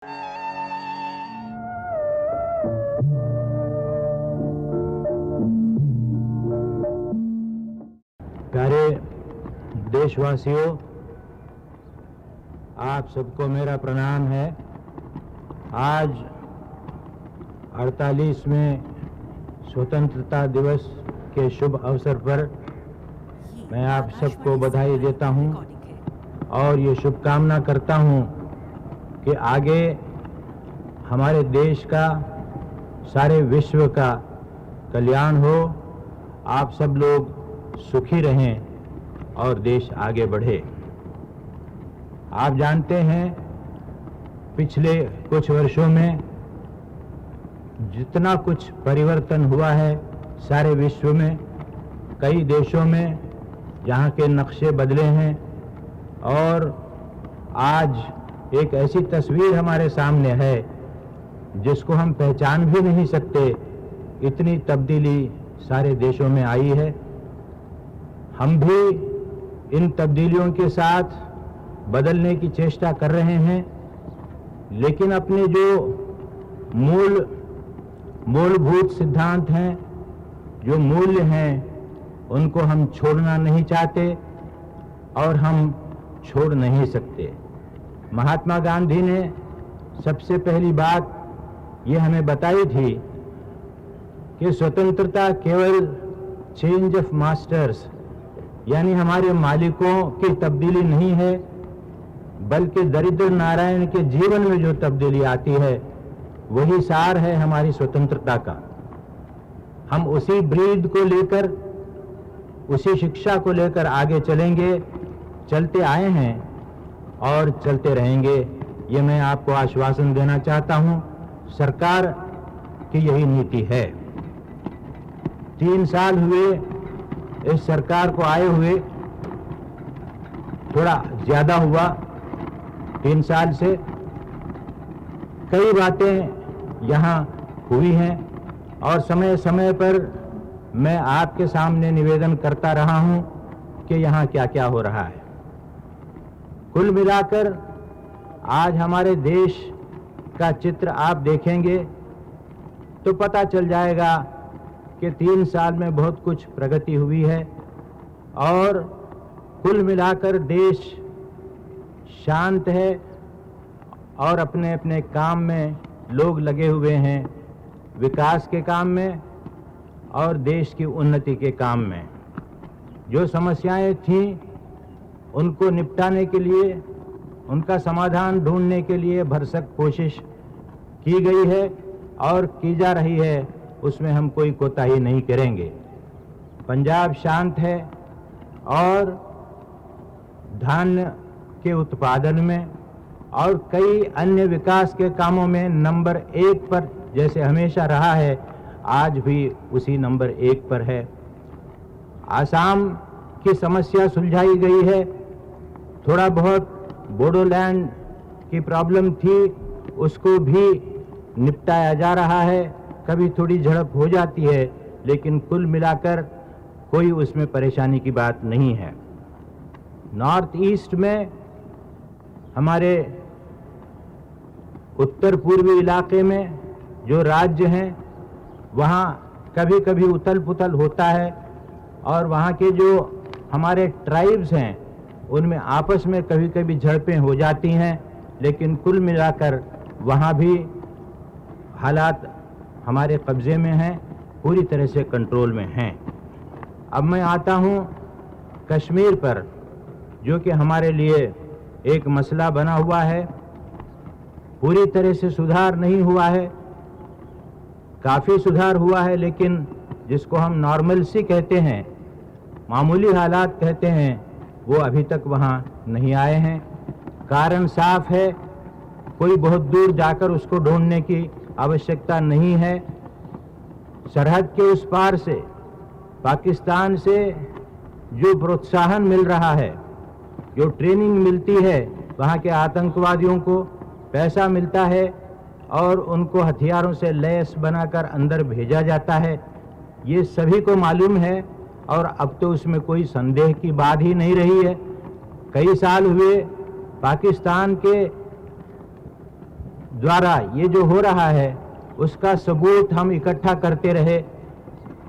प्यारे देशवासियों, आप सबको मेरा प्रणाम है। आज 48वें स्वतंत्रता दिवस के शुभ अवसर पर मैं आप सबको बधाई देता हूं और ये शुभकामना करता हूं कि आगे हमारे देश का, सारे विश्व का कल्याण हो, आप सब लोग सुखी रहें और देश आगे बढ़े। आप जानते हैं पिछले कुछ वर्षों में जितना कुछ परिवर्तन हुआ है सारे विश्व में, कई देशों में जहाँ के नक्शे बदले हैं और आज एक ऐसी तस्वीर हमारे सामने है जिसको हम पहचान भी नहीं सकते। इतनी तब्दीली सारे देशों में आई है। हम भी इन तब्दीलियों के साथ बदलने की चेष्टा कर रहे हैं, लेकिन अपने जो मूलभूत सिद्धांत हैं, जो मूल्य हैं, उनको हम छोड़ना नहीं चाहते और हम छोड़ नहीं सकते। महात्मा गांधी ने सबसे पहली बात ये हमें बताई थी कि स्वतंत्रता केवल चेंज ऑफ मास्टर्स, यानी हमारे मालिकों की तब्दीली नहीं है, बल्कि दरिद्र नारायण के जीवन में जो तब्दीली आती है वही सार है हमारी स्वतंत्रता का। हम उसी ब्रीद को लेकर, उसी शिक्षा को लेकर आगे चलेंगे, चलते आए हैं और चलते रहेंगे। ये मैं आपको आश्वासन देना चाहता हूं। सरकार की यही नीति है। 3 साल हुए इस सरकार को आए हुए, थोड़ा ज्यादा हुआ 3 साल से। कई बातें यहाँ हुई हैं और समय समय पर मैं आपके सामने निवेदन करता रहा हूँ कि यहाँ क्या क्या हो रहा है। कुल मिलाकर आज हमारे देश का चित्र आप देखेंगे तो पता चल जाएगा कि 3 साल में बहुत कुछ प्रगति हुई है और कुल मिलाकर देश शांत है और अपने अपने काम में लोग लगे हुए हैं, विकास के काम में और देश की उन्नति के काम में। जो समस्याएं थीं उनको निपटाने के लिए, उनका समाधान ढूंढने के लिए भरसक कोशिश की गई है और की जा रही है। उसमें हम कोई कोताही नहीं करेंगे। पंजाब शांत है और धान्य के उत्पादन में और कई अन्य विकास के कामों में नंबर 1 पर जैसे हमेशा रहा है, आज भी उसी नंबर 1 पर है। आसाम की समस्या सुलझाई गई है। थोड़ा बहुत बोडोलैंड की प्रॉब्लम थी, उसको भी निपटाया जा रहा है। कभी थोड़ी झड़प हो जाती है, लेकिन कुल मिलाकर कोई उसमें परेशानी की बात नहीं है। नॉर्थ ईस्ट में हमारे उत्तर पूर्वी इलाके में जो राज्य हैं वहाँ कभी कभी उथल पुथल होता है और वहाँ के जो हमारे ट्राइब्स हैं उनमें आपस में कभी कभी झड़पें हो जाती हैं, लेकिन कुल मिलाकर वहाँ भी हालात हमारे कब्जे में हैं, पूरी तरह से कंट्रोल में हैं। अब मैं आता हूँ कश्मीर पर, जो कि हमारे लिए एक मसला बना हुआ है। पूरी तरह से सुधार नहीं हुआ है, काफ़ी सुधार हुआ है, लेकिन जिसको हम नॉर्मलसी कहते हैं, मामूली हालात कहते हैं, वो अभी तक वहाँ नहीं आए हैं। कारण साफ है, कोई बहुत दूर जाकर उसको ढूंढने की आवश्यकता नहीं है। सरहद के उस पार से, पाकिस्तान से जो प्रोत्साहन मिल रहा है, जो ट्रेनिंग मिलती है, वहाँ के आतंकवादियों को पैसा मिलता है और उनको हथियारों से लैस बनाकर अंदर भेजा जाता है, ये सभी को मालूम है और अब तो उसमें कोई संदेह की बात ही नहीं रही है। कई साल हुए पाकिस्तान के द्वारा ये जो हो रहा है उसका सबूत हम इकट्ठा करते रहे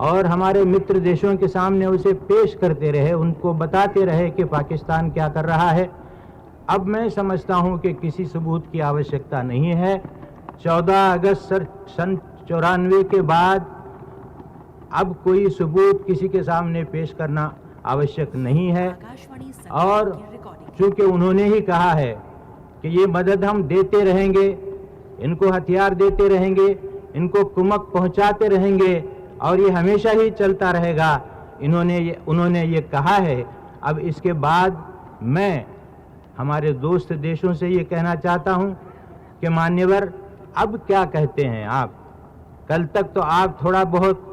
और हमारे मित्र देशों के सामने उसे पेश करते रहे, उनको बताते रहे कि पाकिस्तान क्या कर रहा है। अब मैं समझता हूं कि किसी सबूत की आवश्यकता नहीं है। 14 अगस्त सन 94 के बाद अब कोई सबूत किसी के सामने पेश करना आवश्यक नहीं है। और चूंकि उन्होंने ही कहा है कि ये मदद हम देते रहेंगे, इनको हथियार देते रहेंगे, इनको कुमक पहुंचाते रहेंगे और ये हमेशा ही चलता रहेगा, उन्होंने ये कहा है। अब इसके बाद मैं हमारे दोस्त देशों से ये कहना चाहता हूं कि मान्यवर अब क्या कहते हैं आप? कल तक तो आप थोड़ा बहुत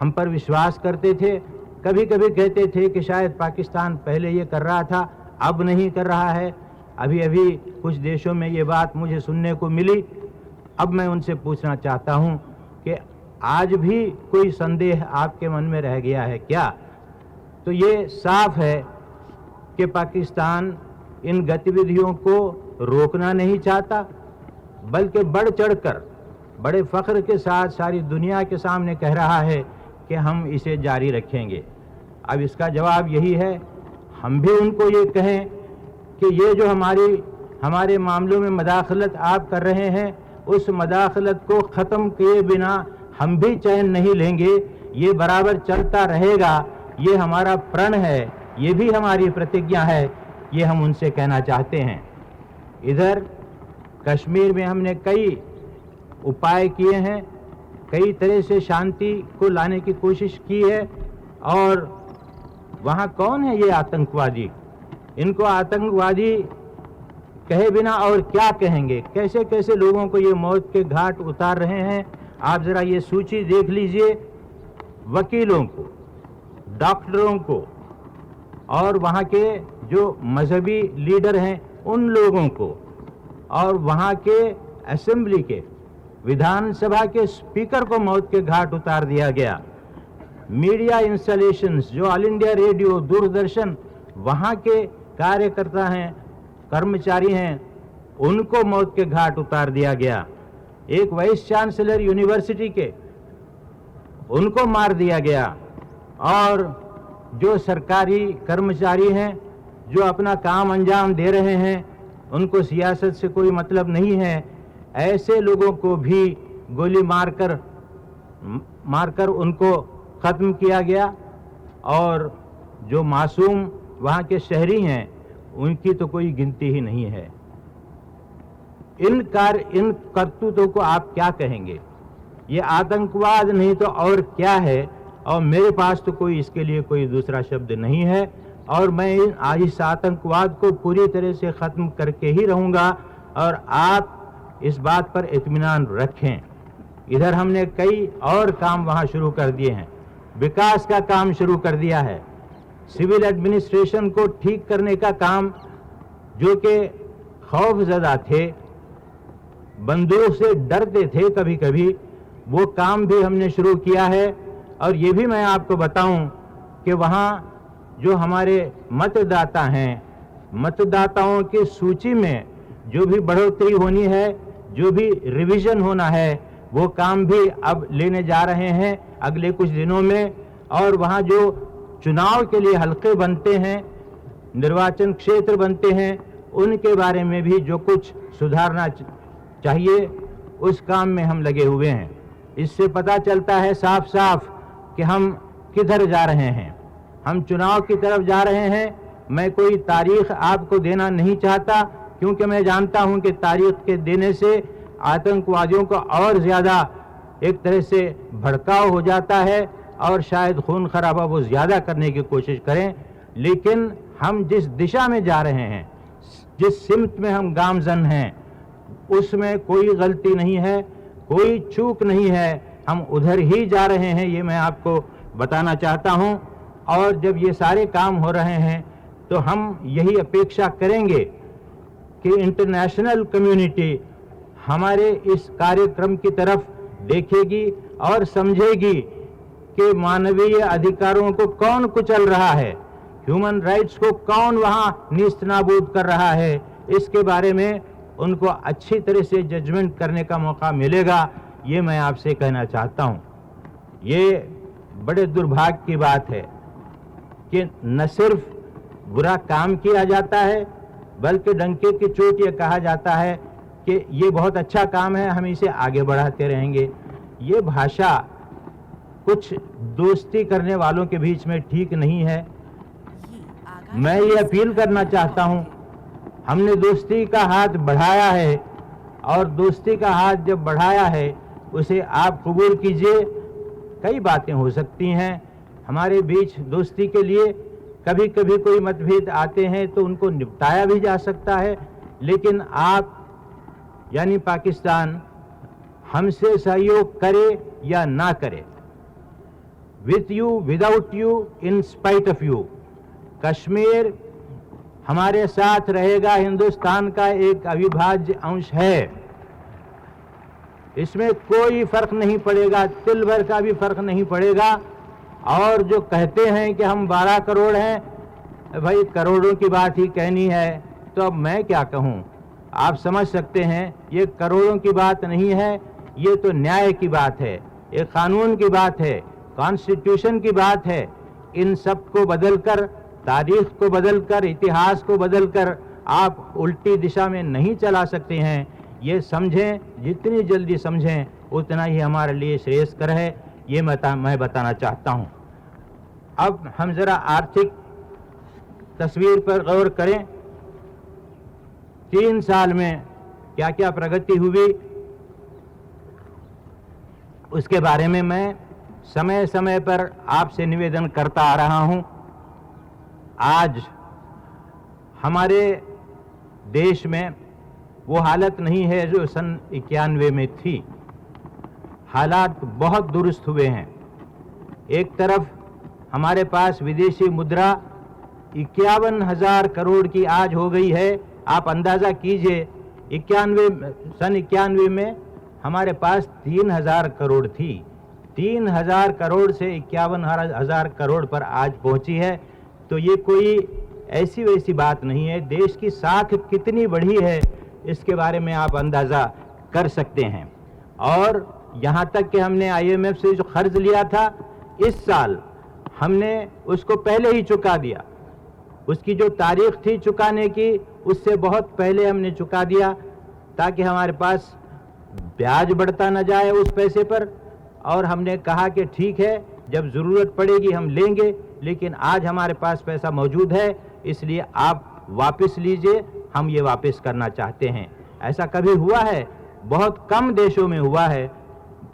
हम पर विश्वास करते थे, कभी कभी कहते थे कि शायद पाकिस्तान पहले ये कर रहा था, अब नहीं कर रहा है। अभी अभी कुछ देशों में ये बात मुझे सुनने को मिली। अब मैं उनसे पूछना चाहता हूं कि आज भी कोई संदेह आपके मन में रह गया है क्या? तो ये साफ है कि पाकिस्तान इन गतिविधियों को रोकना नहीं चाहता, बल्कि बढ़ चढ़कर बड़े फख्र के साथ सारी दुनिया के सामने कह रहा है कि हम इसे जारी रखेंगे। अब इसका जवाब यही है, हम भी उनको ये कहें कि ये जो हमारे मामलों में मदाखलत आप कर रहे हैं, उस मदाखलत को ख़त्म किए बिना हम भी चैन नहीं लेंगे, ये बराबर चलता रहेगा। ये हमारा प्रण है, ये भी हमारी प्रतिज्ञा है, ये हम उनसे कहना चाहते हैं। इधर कश्मीर में हमने कई उपाय किए हैं, कई तरह से शांति को लाने की कोशिश की है। और वहाँ कौन है ये आतंकवादी? इनको आतंकवादी कहे बिना और क्या कहेंगे? कैसे कैसे लोगों को ये मौत के घाट उतार रहे हैं। आप जरा ये सूची देख लीजिए, वकीलों को, डॉक्टरों को और वहाँ के जो मजहबी लीडर हैं उन लोगों को, और वहाँ के असेंबली के, विधानसभा के स्पीकर को मौत के घाट उतार दिया गया। मीडिया इंस्टॉलेशंस जो ऑल इंडिया रेडियो, दूरदर्शन, वहाँ के कार्यकर्ता हैं, कर्मचारी हैं, उनको मौत के घाट उतार दिया गया। एक वाइस चांसलर यूनिवर्सिटी के, उनको मार दिया गया। और जो सरकारी कर्मचारी हैं जो अपना काम अंजाम दे रहे हैं, उनको सियासत से कोई मतलब नहीं है, ऐसे लोगों को भी गोली मारकर उनको ख़त्म किया गया। और जो मासूम वहाँ के शहरी हैं उनकी तो कोई गिनती ही नहीं है। इन करतूतों को आप क्या कहेंगे? ये आतंकवाद नहीं तो और क्या है? और मेरे पास तो कोई इसके लिए कोई दूसरा शब्द नहीं है। और मैं इस आतंकवाद को पूरी तरह से ख़त्म करके ही रहूँगा। और आप इस बात पर इत्मीनान रखें। इधर हमने कई और काम वहाँ शुरू कर दिए हैं, विकास का काम शुरू कर दिया है, सिविल एडमिनिस्ट्रेशन को ठीक करने का काम, जो कि खौफजदा थे, बंदूक से डरते थे कभी कभी, वो काम भी हमने शुरू किया है। और ये भी मैं आपको बताऊं कि वहाँ जो हमारे मतदाता हैं, मतदाताओं की सूची में जो भी बढ़ोतरी होनी है, जो भी रिवीजन होना है, वो काम भी अब लेने जा रहे हैं अगले कुछ दिनों में। और वहाँ जो चुनाव के लिए हलके बनते हैं, निर्वाचन क्षेत्र बनते हैं, उनके बारे में भी जो कुछ सुधारना चाहिए उस काम में हम लगे हुए हैं। इससे पता चलता है साफ साफ कि हम किधर जा रहे हैं। हम चुनाव की तरफ जा रहे हैं। मैं कोई तारीख आपको देना नहीं चाहता, क्योंकि मैं जानता हूं कि तारीख के देने से आतंकवादियों को और ज़्यादा एक तरह से भड़काव हो जाता है और शायद खून खराबा वो ज़्यादा करने की कोशिश करें। लेकिन हम जिस दिशा में जा रहे हैं, जिस सिमत में हम गामजन हैं, उसमें कोई गलती नहीं है, कोई चूक नहीं है। हम उधर ही जा रहे हैं, ये मैं आपको बताना चाहता हूं। और जब ये सारे काम हो रहे हैं तो हम यही अपेक्षा करेंगे कि इंटरनेशनल कम्युनिटी हमारे इस कार्यक्रम की तरफ देखेगी और समझेगी कि मानवीय अधिकारों को कौन कुचल रहा है, ह्यूमन राइट्स को कौन वहाँ नीस्त नाबूद कर रहा है। इसके बारे में उनको अच्छी तरह से जजमेंट करने का मौका मिलेगा, ये मैं आपसे कहना चाहता हूँ। ये बड़े दुर्भाग्य की बात है कि न सिर्फ बुरा काम किया जाता है, बल्कि डंके की चोट ये कहा जाता है कि ये बहुत अच्छा काम है, हम इसे आगे बढ़ाते रहेंगे। ये भाषा कुछ दोस्ती करने वालों के बीच में ठीक नहीं है। मैं ये अपील करना चाहता हूँ, हमने दोस्ती का हाथ बढ़ाया है और दोस्ती का हाथ जब बढ़ाया है उसे आप कबूल कीजिए। कई बातें हो सकती हैं हमारे बीच दोस्ती के लिए, कभी कभी कोई मतभेद आते हैं तो उनको निपटाया भी जा सकता है, लेकिन आप यानी पाकिस्तान हमसे सहयोग करे या ना करे, with you without you in spite of you, Kashmir हमारे साथ रहेगा, हिंदुस्तान का एक अविभाज्य अंश है। इसमें कोई फर्क नहीं पड़ेगा, तिल भर का भी फर्क नहीं पड़ेगा। और जो कहते हैं कि हम 12 करोड़ हैं, भाई करोड़ों की बात ही कहनी है तो अब मैं क्या कहूं। आप समझ सकते हैं ये करोड़ों की बात नहीं है, ये तो न्याय की बात है, ये कानून की बात है, कॉन्स्टिट्यूशन की बात है। इन सब को बदलकर, तारीख को बदलकर, इतिहास को बदलकर आप उल्टी दिशा में नहीं चला सकते हैं। ये समझें, जितनी जल्दी समझें उतना ही हमारे लिए श्रेयस्कर है, ये मैं बताना चाहता हूँ। अब हम जरा आर्थिक तस्वीर पर गौर करें। 3 साल में क्या क्या प्रगति हुई उसके बारे में मैं समय समय पर आपसे निवेदन करता आ रहा हूं। आज हमारे देश में वो हालत नहीं है जो सन 91 में थी। हालात बहुत दुरुस्त हुए हैं। एक तरफ हमारे पास विदेशी मुद्रा 51,000 करोड़ की आज हो गई है। आप अंदाज़ा कीजिए, सन 91 में हमारे पास 3,000 करोड़ थी। 3,000 करोड़ से 51,000 करोड़ पर आज पहुंची है। तो ये कोई ऐसी वैसी बात नहीं है। देश की साख कितनी बढ़ी है इसके बारे में आप अंदाज़ा कर सकते हैं। और यहाँ तक कि हमने IMF से जो कर्ज लिया था, इस साल हमने उसको पहले ही चुका दिया। उसकी जो तारीख थी चुकाने की, उससे बहुत पहले हमने चुका दिया, ताकि हमारे पास ब्याज बढ़ता न जाए उस पैसे पर। और हमने कहा कि ठीक है, जब ज़रूरत पड़ेगी हम लेंगे, लेकिन आज हमारे पास पैसा मौजूद है, इसलिए आप वापस लीजिए, हम ये वापस करना चाहते हैं। ऐसा कभी हुआ है? बहुत कम देशों में हुआ है।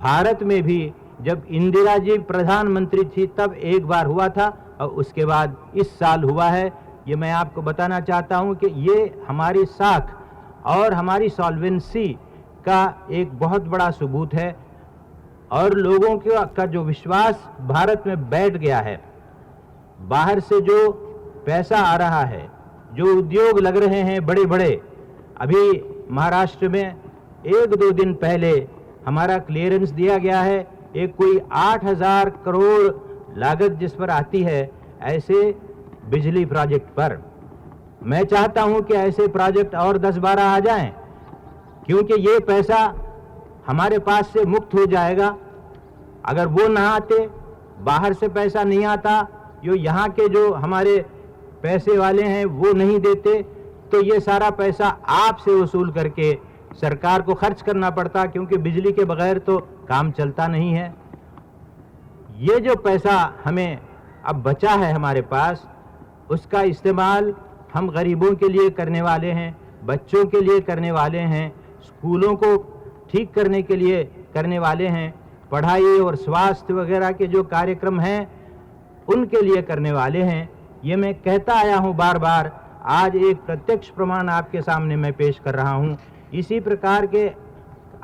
भारत में भी जब इंदिरा जी प्रधानमंत्री थी तब एक बार हुआ था, और उसके बाद इस साल हुआ है। ये मैं आपको बताना चाहता हूँ कि ये हमारी साख और हमारी सॉल्वेंसी का एक बहुत बड़ा सबूत है। और लोगों का जो विश्वास भारत में बैठ गया है, बाहर से जो पैसा आ रहा है, जो उद्योग लग रहे हैं बड़े बड़े। अभी महाराष्ट्र में 1-2 दिन पहले हमारा क्लियरेंस दिया गया है, एक कोई 8,000 करोड़ लागत जिस पर आती है ऐसे बिजली प्रोजेक्ट पर। मैं चाहता हूं कि ऐसे प्रोजेक्ट और 10-12 आ जाएं, क्योंकि ये पैसा हमारे पास से मुक्त हो जाएगा। अगर वो ना आते, बाहर से पैसा नहीं आता, जो यहाँ के जो हमारे पैसे वाले हैं वो नहीं देते, तो ये सारा पैसा आपसे वसूल करके सरकार को खर्च करना पड़ता, क्योंकि बिजली के बगैर तो काम चलता नहीं है। ये जो पैसा हमें अब बचा है हमारे पास, उसका इस्तेमाल हम गरीबों के लिए करने वाले हैं, बच्चों के लिए करने वाले हैं, स्कूलों को ठीक करने के लिए करने वाले हैं, पढ़ाई और स्वास्थ्य वगैरह के जो कार्यक्रम हैं उनके लिए करने वाले हैं। ये मैं कहता आया हूँ बार बार, आज एक प्रत्यक्ष प्रमाण आपके सामने मैं पेश कर रहा हूँ। इसी प्रकार के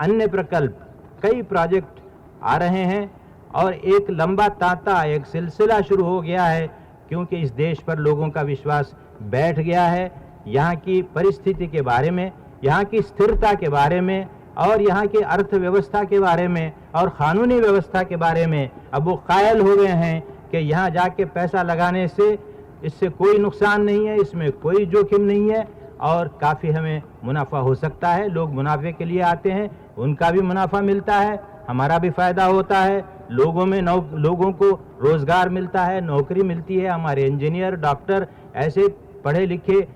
अन्य प्रकल्प, कई प्रोजेक्ट आ रहे हैं और एक लंबा तांता, एक सिलसिला शुरू हो गया है, क्योंकि इस देश पर लोगों का विश्वास बैठ गया है। यहाँ की परिस्थिति के बारे में, यहाँ की स्थिरता के बारे में, और यहाँ की अर्थव्यवस्था के बारे में और कानूनी व्यवस्था के बारे में अब वो कायल हो गए हैं कि यहाँ जाके पैसा लगाने से इससे कोई नुकसान नहीं है, इसमें कोई जोखिम नहीं है। और काफ़ी हमें मुनाफा हो सकता है। लोग मुनाफे के लिए आते हैं, उनका भी मुनाफा मिलता है, हमारा भी फ़ायदा होता है, लोगों को रोज़गार मिलता है, नौकरी मिलती है। हमारे इंजीनियर, डॉक्टर, ऐसे पढ़े लिखे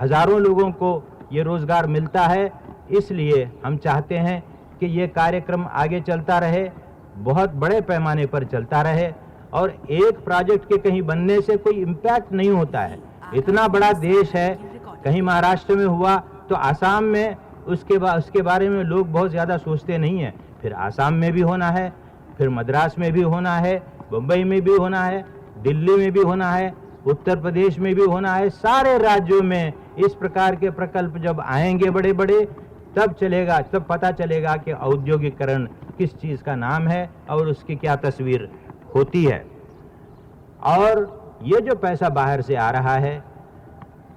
हज़ारों लोगों को ये रोज़गार मिलता है। इसलिए हम चाहते हैं कि ये कार्यक्रम आगे चलता रहे, बहुत बड़े पैमाने पर चलता रहे, और एक प्रोजेक्ट के कहीं बनने से कोई इम्पैक्ट नहीं होता है। इतना बड़ा देश है, कहीं महाराष्ट्र में हुआ तो आसाम में उसके बारे में लोग बहुत ज़्यादा सोचते नहीं हैं। फिर आसाम में भी होना है, फिर मद्रास में भी होना है, बम्बई में भी होना है, दिल्ली में भी होना है, उत्तर प्रदेश में भी होना है। सारे राज्यों में इस प्रकार के प्रकल्प जब आएंगे बड़े बड़े, तब पता चलेगा कि औद्योगिकरण किस चीज़ का नाम है और उसकी क्या तस्वीर होती है। और ये जो पैसा बाहर से आ रहा है,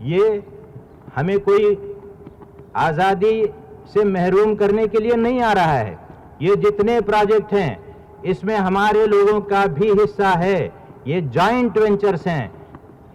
ये हमें कोई आज़ादी से महरूम करने के लिए नहीं आ रहा है। ये जितने प्रोजेक्ट हैं, इसमें हमारे लोगों का भी हिस्सा है। ये जॉइंट वेंचर्स हैं,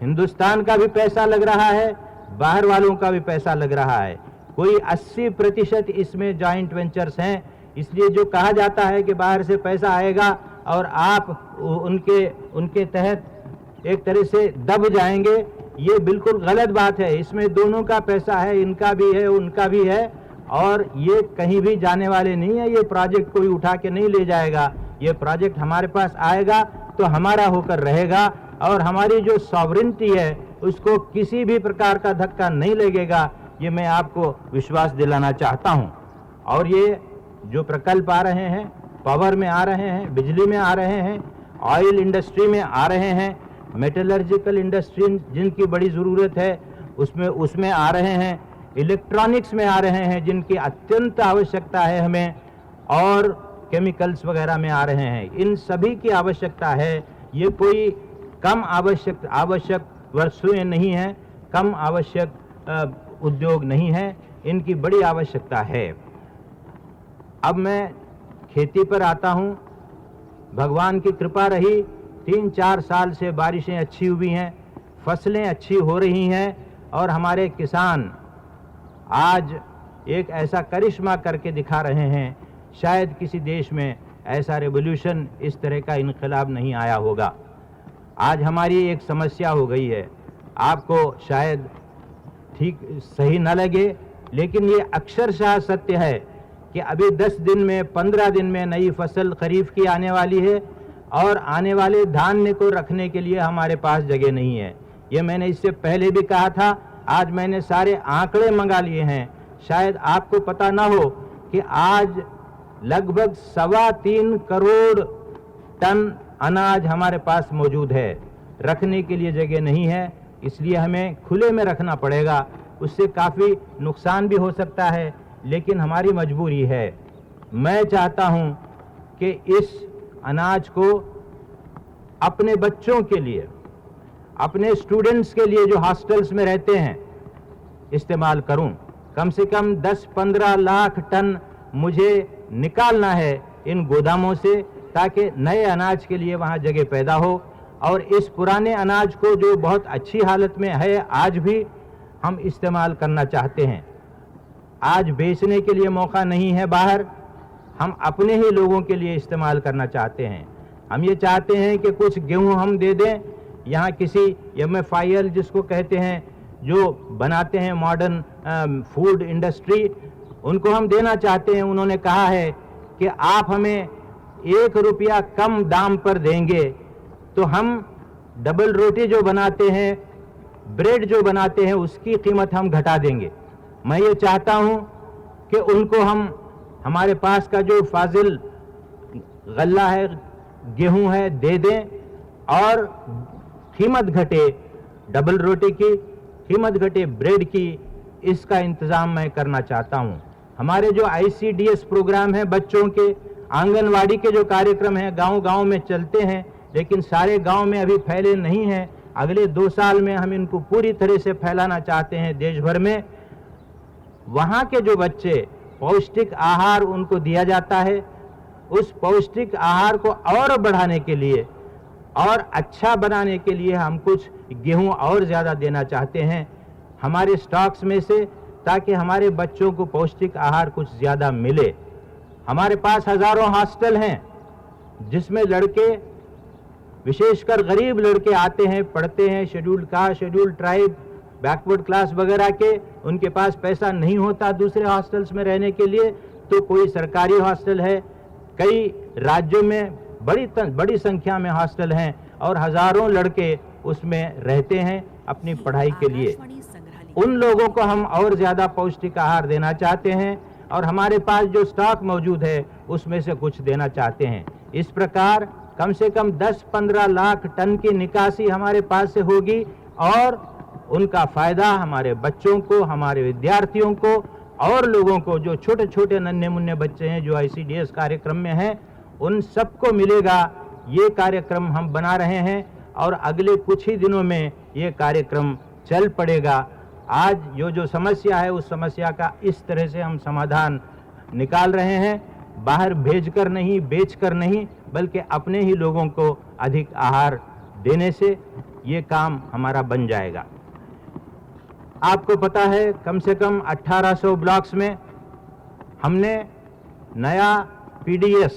हिंदुस्तान का भी पैसा लग रहा है, बाहर वालों का भी पैसा लग रहा है। कोई 80% इसमें जॉइंट वेंचर्स हैं। इसलिए जो कहा जाता है कि बाहर से पैसा आएगा और आप उनके तहत एक तरह से दब जाएंगे, ये बिल्कुल गलत बात है। इसमें दोनों का पैसा है, इनका भी है, उनका भी है, और ये कहीं भी जाने वाले नहीं है। ये प्रोजेक्ट कोई उठा के नहीं ले जाएगा। ये प्रोजेक्ट हमारे पास आएगा तो हमारा होकर रहेगा, और हमारी जो सॉवरेनिटी है उसको किसी भी प्रकार का धक्का नहीं लगेगा। ये मैं आपको विश्वास दिलाना चाहता हूँ। और ये जो प्रकल्प आ रहे हैं, पावर में आ रहे हैं, बिजली में आ रहे हैं, ऑयल इंडस्ट्री में आ रहे हैं, मेटलर्जिकल इंडस्ट्री जिनकी बड़ी ज़रूरत है उसमें आ रहे हैं, इलेक्ट्रॉनिक्स में आ रहे हैं जिनकी अत्यंत आवश्यकता है हमें, और केमिकल्स वगैरह में आ रहे हैं। इन सभी की आवश्यकता है। ये कोई कम आवश्यक वस्तुएं नहीं हैं, कम आवश्यक उद्योग नहीं है, इनकी बड़ी आवश्यकता है। अब मैं खेती पर आता हूँ। भगवान की कृपा रही, 3-4 साल से बारिशें अच्छी हुई हैं, फसलें अच्छी हो रही हैं, और हमारे किसान आज एक ऐसा करिश्मा करके दिखा रहे हैं, शायद किसी देश में ऐसा रेवोल्यूशन, इस तरह का इनकलाब नहीं आया होगा। आज हमारी एक समस्या हो गई है, आपको शायद ठीक सही न लगे, लेकिन ये अक्षरशः सत्य है कि अभी 10 दिन में, 15 दिन में नई फसल खरीफ की आने वाली है, और आने वाले धान्य को रखने के लिए हमारे पास जगह नहीं है। ये मैंने इससे पहले भी कहा था। आज मैंने सारे आंकड़े मंगा लिए हैं। शायद आपको पता ना हो कि आज लगभग 3.25 करोड़ टन अनाज हमारे पास मौजूद है। रखने के लिए जगह नहीं है, इसलिए हमें खुले में रखना पड़ेगा। उससे काफ़ी नुकसान भी हो सकता है, लेकिन हमारी मजबूरी है। मैं चाहता हूं कि इस अनाज को अपने बच्चों के लिए, अपने स्टूडेंट्स के लिए जो हॉस्टल्स में रहते हैं, इस्तेमाल करूं। कम से कम 10-15 लाख टन मुझे निकालना है इन गोदामों से, ताकि नए अनाज के लिए वहां जगह पैदा हो। और इस पुराने अनाज को, जो बहुत अच्छी हालत में है, आज भी हम इस्तेमाल करना चाहते हैं। आज बेचने के लिए मौका नहीं है बाहर, हम अपने ही लोगों के लिए इस्तेमाल करना चाहते हैं। हम ये चाहते हैं कि कुछ गेहूं हम दे दें, यहाँ किसी MFIL जिसको कहते हैं, जो बनाते हैं मॉडर्न फूड इंडस्ट्री, उनको हम देना चाहते हैं। उन्होंने कहा है कि आप हमें 1 रुपया कम दाम पर देंगे तो हम डबल रोटी जो बनाते हैं, ब्रेड जो बनाते हैं, उसकी कीमत हम घटा देंगे। मैं ये चाहता हूं कि उनको हम, हमारे पास का जो फाजिल गल्ला है, गेहूं है, दे दें, और कीमत घटे डबल रोटी की, कीमत घटे ब्रेड की, इसका इंतज़ाम मैं करना चाहता हूं। हमारे जो ICDS प्रोग्राम है, बच्चों के आंगनवाड़ी के जो कार्यक्रम हैं, गांव-गांव में चलते हैं, लेकिन सारे गांव में अभी फैले नहीं हैं। अगले 2 साल में हम इनको पूरी तरह से फैलाना चाहते हैं देश भर में। वहाँ के जो बच्चे, पौष्टिक आहार उनको दिया जाता है, उस पौष्टिक आहार को और बढ़ाने के लिए और अच्छा बनाने के लिए हम कुछ गेहूं और ज़्यादा देना चाहते हैं। हमारे स्टॉक्स में से, ताकि हमारे बच्चों को पौष्टिक आहार कुछ ज़्यादा मिले। हमारे पास हज़ारों हॉस्टल हैं जिसमें लड़के, विशेषकर गरीब लड़के आते हैं, पढ़ते हैं, scheduled caste, scheduled tribe, backward class वगैरह के। उनके पास पैसा नहीं होता दूसरे हॉस्टल्स में रहने के लिए, तो कोई सरकारी हॉस्टल है, कई राज्यों में बड़ी संख्या में हॉस्टल हैं और हज़ारों लड़के उसमें रहते हैं अपनी पढ़ाई के लिए। उन लोगों को हम और ज़्यादा पौष्टिक आहार देना चाहते हैं और हमारे पास जो स्टॉक मौजूद है उसमें से कुछ देना चाहते हैं। इस प्रकार कम से कम 10-15 लाख टन की निकासी हमारे पास से होगी और उनका फ़ायदा हमारे बच्चों को, हमारे विद्यार्थियों को और लोगों को, जो छोटे छोटे नन्हे मुन्ने बच्चे हैं जो ICDS कार्यक्रम में हैं, उन सबको मिलेगा। ये कार्यक्रम हम बना रहे हैं और अगले कुछ ही दिनों में ये कार्यक्रम चल पड़ेगा। आज जो समस्या है उस समस्या का इस तरह से हम समाधान निकाल रहे हैं, बाहर भेजकर नहीं, बेचकर नहीं, बल्कि अपने ही लोगों को अधिक आहार देने से ये काम हमारा बन जाएगा। आपको पता है कम से कम 1800 ब्लॉक्स में हमने नया PDS,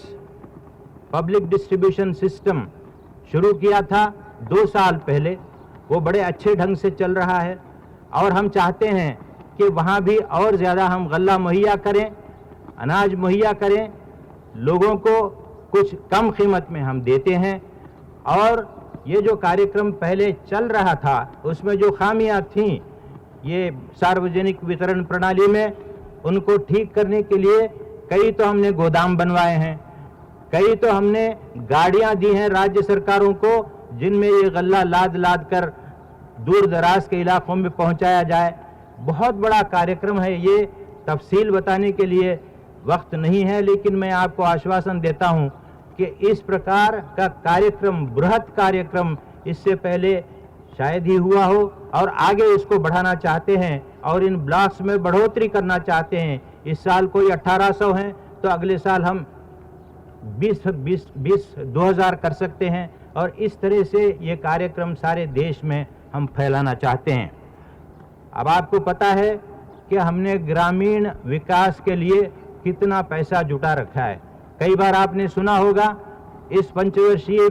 पब्लिक डिस्ट्रीब्यूशन सिस्टम, शुरू किया था 2 साल पहले। वो बड़े अच्छे ढंग से चल रहा है और हम चाहते हैं कि वहाँ भी और ज़्यादा हम गल्ला मुहैया करें, अनाज मुहैया करें, लोगों को कुछ कम कीमत में हम देते हैं। और ये जो कार्यक्रम पहले चल रहा था उसमें जो खामियां थीं ये सार्वजनिक वितरण प्रणाली में, उनको ठीक करने के लिए कई तो हमने गोदाम बनवाए हैं, कई तो हमने गाड़ियां दी हैं राज्य सरकारों को जिनमें ये गल्ला लाद लाद कर दूर दराज के इलाकों में पहुंचाया जाए। बहुत बड़ा कार्यक्रम है ये, तफसील बताने के लिए वक्त नहीं है, लेकिन मैं आपको आश्वासन देता हूं कि इस प्रकार का कार्यक्रम, बृहत कार्यक्रम, इससे पहले शायद ही हुआ हो और आगे इसको बढ़ाना चाहते हैं और इन ब्लॉक्स में बढ़ोतरी करना चाहते हैं। इस साल कोई 1800 हैं तो अगले साल हम 2000 कर सकते हैं और इस तरह से ये कार्यक्रम सारे देश में हम फैलाना चाहते हैं। अब आपको पता है कि हमने ग्रामीण विकास के लिए कितना पैसा जुटा रखा है। कई बार आपने सुना होगा इस पंचवर्षीय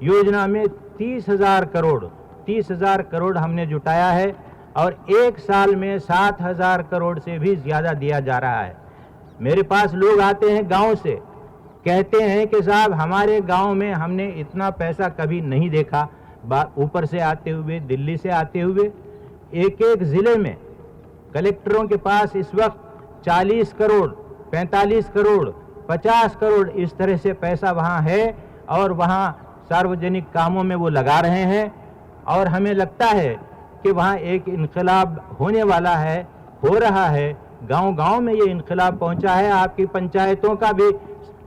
योजना में 30,000 करोड़ हमने जुटाया है और एक साल में 7,000 करोड़ से भी ज़्यादा दिया जा रहा है। मेरे पास लोग आते हैं गांव से, कहते हैं कि साहब हमारे गांव में हमने इतना पैसा कभी नहीं देखा। ऊपर से आते हुए, दिल्ली से आते हुए, एक एक ज़िले में कलेक्टरों के पास इस वक्त 40 करोड़, 45 करोड़, 50 करोड़ इस तरह से पैसा वहाँ है और वहाँ सार्वजनिक कामों में वो लगा रहे हैं। और हमें लगता है कि वहाँ एक इनकलाब होने वाला है, हो रहा है। गांव-गांव में ये इनकलाब पहुँचा है। आपकी पंचायतों का भी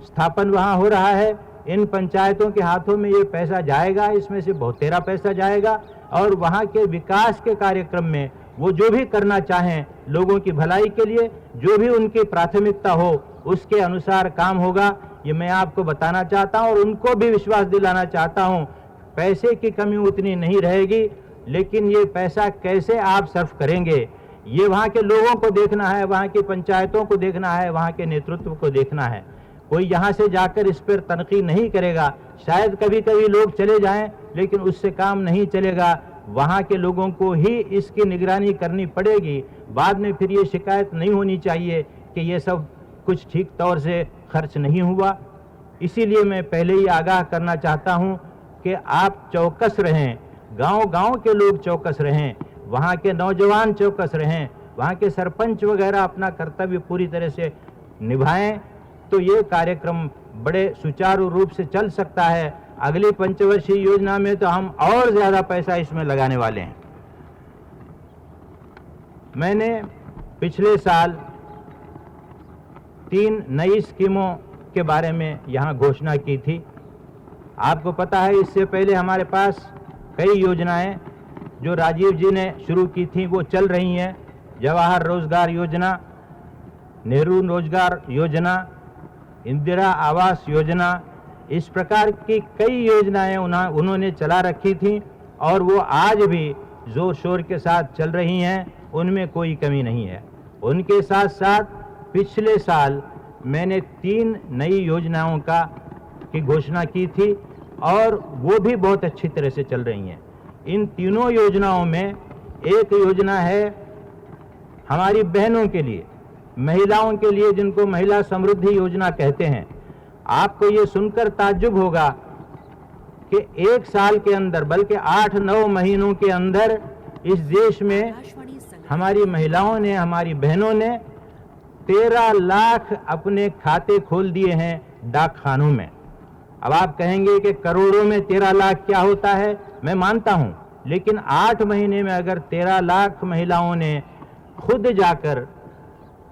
स्थापन वहाँ हो रहा है। इन पंचायतों के हाथों में ये पैसा जाएगा, इसमें से बहुतेरा पैसा जाएगा और वहाँ के विकास के कार्यक्रम में वो जो भी करना चाहें लोगों की भलाई के लिए, जो भी उनकी प्राथमिकता हो उसके अनुसार काम होगा। ये मैं आपको बताना चाहता हूँ और उनको भी विश्वास दिलाना चाहता हूँ। पैसे की कमी उतनी नहीं रहेगी, लेकिन ये पैसा कैसे आप सर्व करेंगे ये वहाँ के लोगों को देखना है, वहाँ की पंचायतों को देखना है, वहाँ के नेतृत्व को देखना है। कोई यहाँ से जाकर इस पर तनकीद नहीं करेगा। शायद कभी कभी लोग चले जाएं, लेकिन उससे काम नहीं चलेगा। वहाँ के लोगों को ही इसकी निगरानी करनी पड़ेगी। बाद में फिर ये शिकायत नहीं होनी चाहिए कि ये सब कुछ ठीक तौर से खर्च नहीं हुआ। इसीलिए मैं पहले ही आगाह करना चाहता हूँ कि आप चौकस रहें, गांव-गांव के लोग चौकस रहें, वहाँ के नौजवान चौकस रहें, वहाँ के सरपंच वगैरह अपना कर्तव्य पूरी तरह से निभाएं, तो ये कार्यक्रम बड़े सुचारू रूप से चल सकता है। अगली पंचवर्षीय योजना में तो हम और ज़्यादा पैसा इसमें लगाने वाले हैं। मैंने पिछले साल 3 नई स्कीमों के बारे में यहाँ घोषणा की थी। आपको पता है इससे पहले हमारे पास कई योजनाएं जो राजीव जी ने शुरू की थी वो चल रही हैं। जवाहर रोजगार योजना, नेहरू रोजगार योजना, इंदिरा आवास योजना, इस प्रकार की कई योजनाएं उन्होंने चला रखी थी और वो आज भी जोर शोर के साथ चल रही हैं। उनमें कोई कमी नहीं है। उनके साथ साथ पिछले साल मैंने 3 नई योजनाओं की घोषणा की थी और वो भी बहुत अच्छी तरह से चल रही हैं। इन तीनों योजनाओं में एक योजना है हमारी बहनों के लिए, महिलाओं के लिए, जिनको महिला समृद्धि योजना कहते हैं। आपको ये सुनकर ताज्जुब होगा कि 1 साल के अंदर, बल्कि 8-9 महीनों के अंदर इस देश में हमारी महिलाओं ने, हमारी बहनों ने 13 लाख अपने खाते खोल दिए हैं डाक खानों में। अब आप कहेंगे कि करोड़ों में 13 लाख क्या होता है, मैं मानता हूं, लेकिन 8 महीने में अगर 13 लाख महिलाओं ने खुद जाकर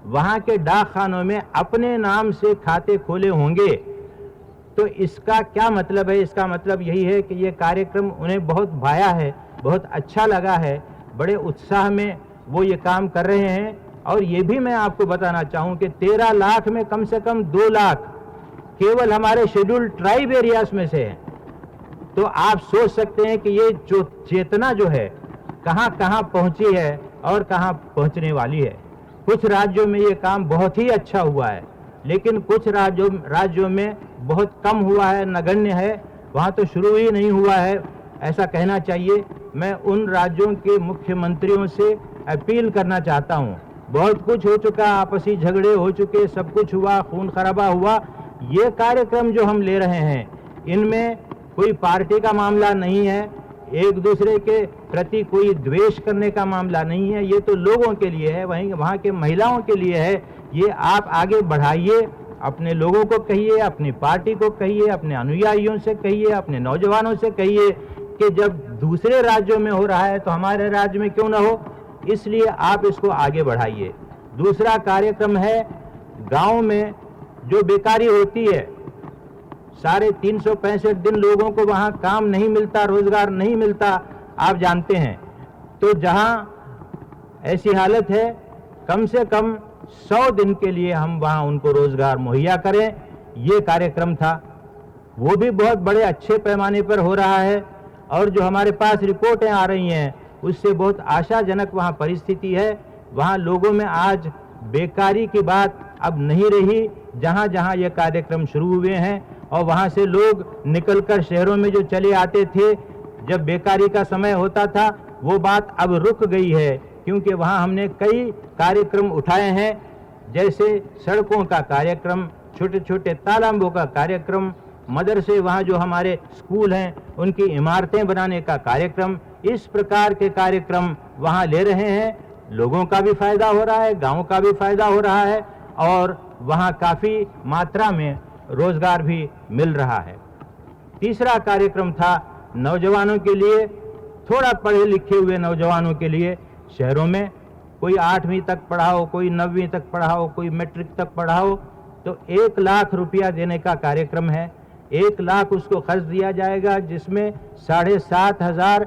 वहां के डाक खानों में अपने नाम से खाते खोले होंगे, तो इसका क्या मतलब है? इसका मतलब यही है कि ये कार्यक्रम उन्हें बहुत भाया है, बहुत अच्छा लगा है, बड़े उत्साह में वो ये काम कर रहे हैं। और ये भी मैं आपको बताना चाहूं कि 13 लाख में कम से कम 2 लाख केवल हमारे शेड्यूल्ड ट्राइब एरियाज में से है। तो आप सोच सकते हैं कि ये जो चेतना जो है कहां कहां पहुंची है और कहां पहुंचने वाली है। कुछ राज्यों में ये काम बहुत ही अच्छा हुआ है, लेकिन कुछ राज्यों में बहुत कम हुआ है, नगण्य है, वहां तो शुरू ही नहीं हुआ है, ऐसा कहना चाहिए। मैं उन राज्यों के मुख्यमंत्रियों से अपील करना चाहता हूं। बहुत कुछ हो चुका, आपसी झगड़े हो चुके, सब कुछ हुआ, खून खराबा हुआ। ये कार्यक्रम जो हम ले रहे हैं, इनमें कोई पार्टी का मामला नहीं है, एक दूसरे के प्रति कोई द्वेष करने का मामला नहीं है। ये तो लोगों के लिए है, वहाँ के महिलाओं के लिए है। ये आप आगे बढ़ाइए, अपने लोगों को कहिए, अपनी पार्टी को कहिए, अपने अनुयायियों से कहिए, अपने नौजवानों से कहिए कि जब दूसरे राज्यों में हो रहा है तो हमारे राज्य में क्यों ना हो। इसलिए आप इसको आगे बढ़ाइए। दूसरा कार्यक्रम है, गांव में जो बेकारी होती है, सारे 365 दिन लोगों को वहां काम नहीं मिलता, रोजगार नहीं मिलता, आप जानते हैं। तो जहां ऐसी हालत है, कम से कम 100 दिन के लिए हम वहां उनको रोजगार मुहैया करें, ये कार्यक्रम था। वो भी बहुत बड़े अच्छे पैमाने पर हो रहा है और जो हमारे पास रिपोर्टें आ रही हैं उससे बहुत आशाजनक वहां परिस्थिति है। वहां लोगों में आज बेकारी की बात अब नहीं रही, जहां जहां ये कार्यक्रम शुरू हुए हैं। और वहां से लोग निकलकर शहरों में जो चले आते थे जब बेकारी का समय होता था, वो बात अब रुक गई है, क्योंकि वहां हमने कई कार्यक्रम उठाए हैं, जैसे सड़कों का कार्यक्रम, छोटे छोटे तालाबों का कार्यक्रम, मदरसे, वहां जो हमारे स्कूल हैं उनकी इमारतें बनाने का कार्यक्रम। इस प्रकार के कार्यक्रम वहां ले रहे हैं। लोगों का भी फायदा हो रहा है, गांव का भी फायदा हो रहा है और वहां काफी मात्रा में रोजगार भी मिल रहा है। तीसरा कार्यक्रम था नौजवानों के लिए, थोड़ा पढ़े लिखे हुए नौजवानों के लिए। शहरों में कोई 8वीं तक पढ़ा हो, कोई 9वीं तक पढ़ा हो, कोई मैट्रिक तक पढ़ा हो, तो 1 लाख रुपया देने का कार्यक्रम है। 1 लाख उसको खर्च दिया जाएगा, जिसमें 7,500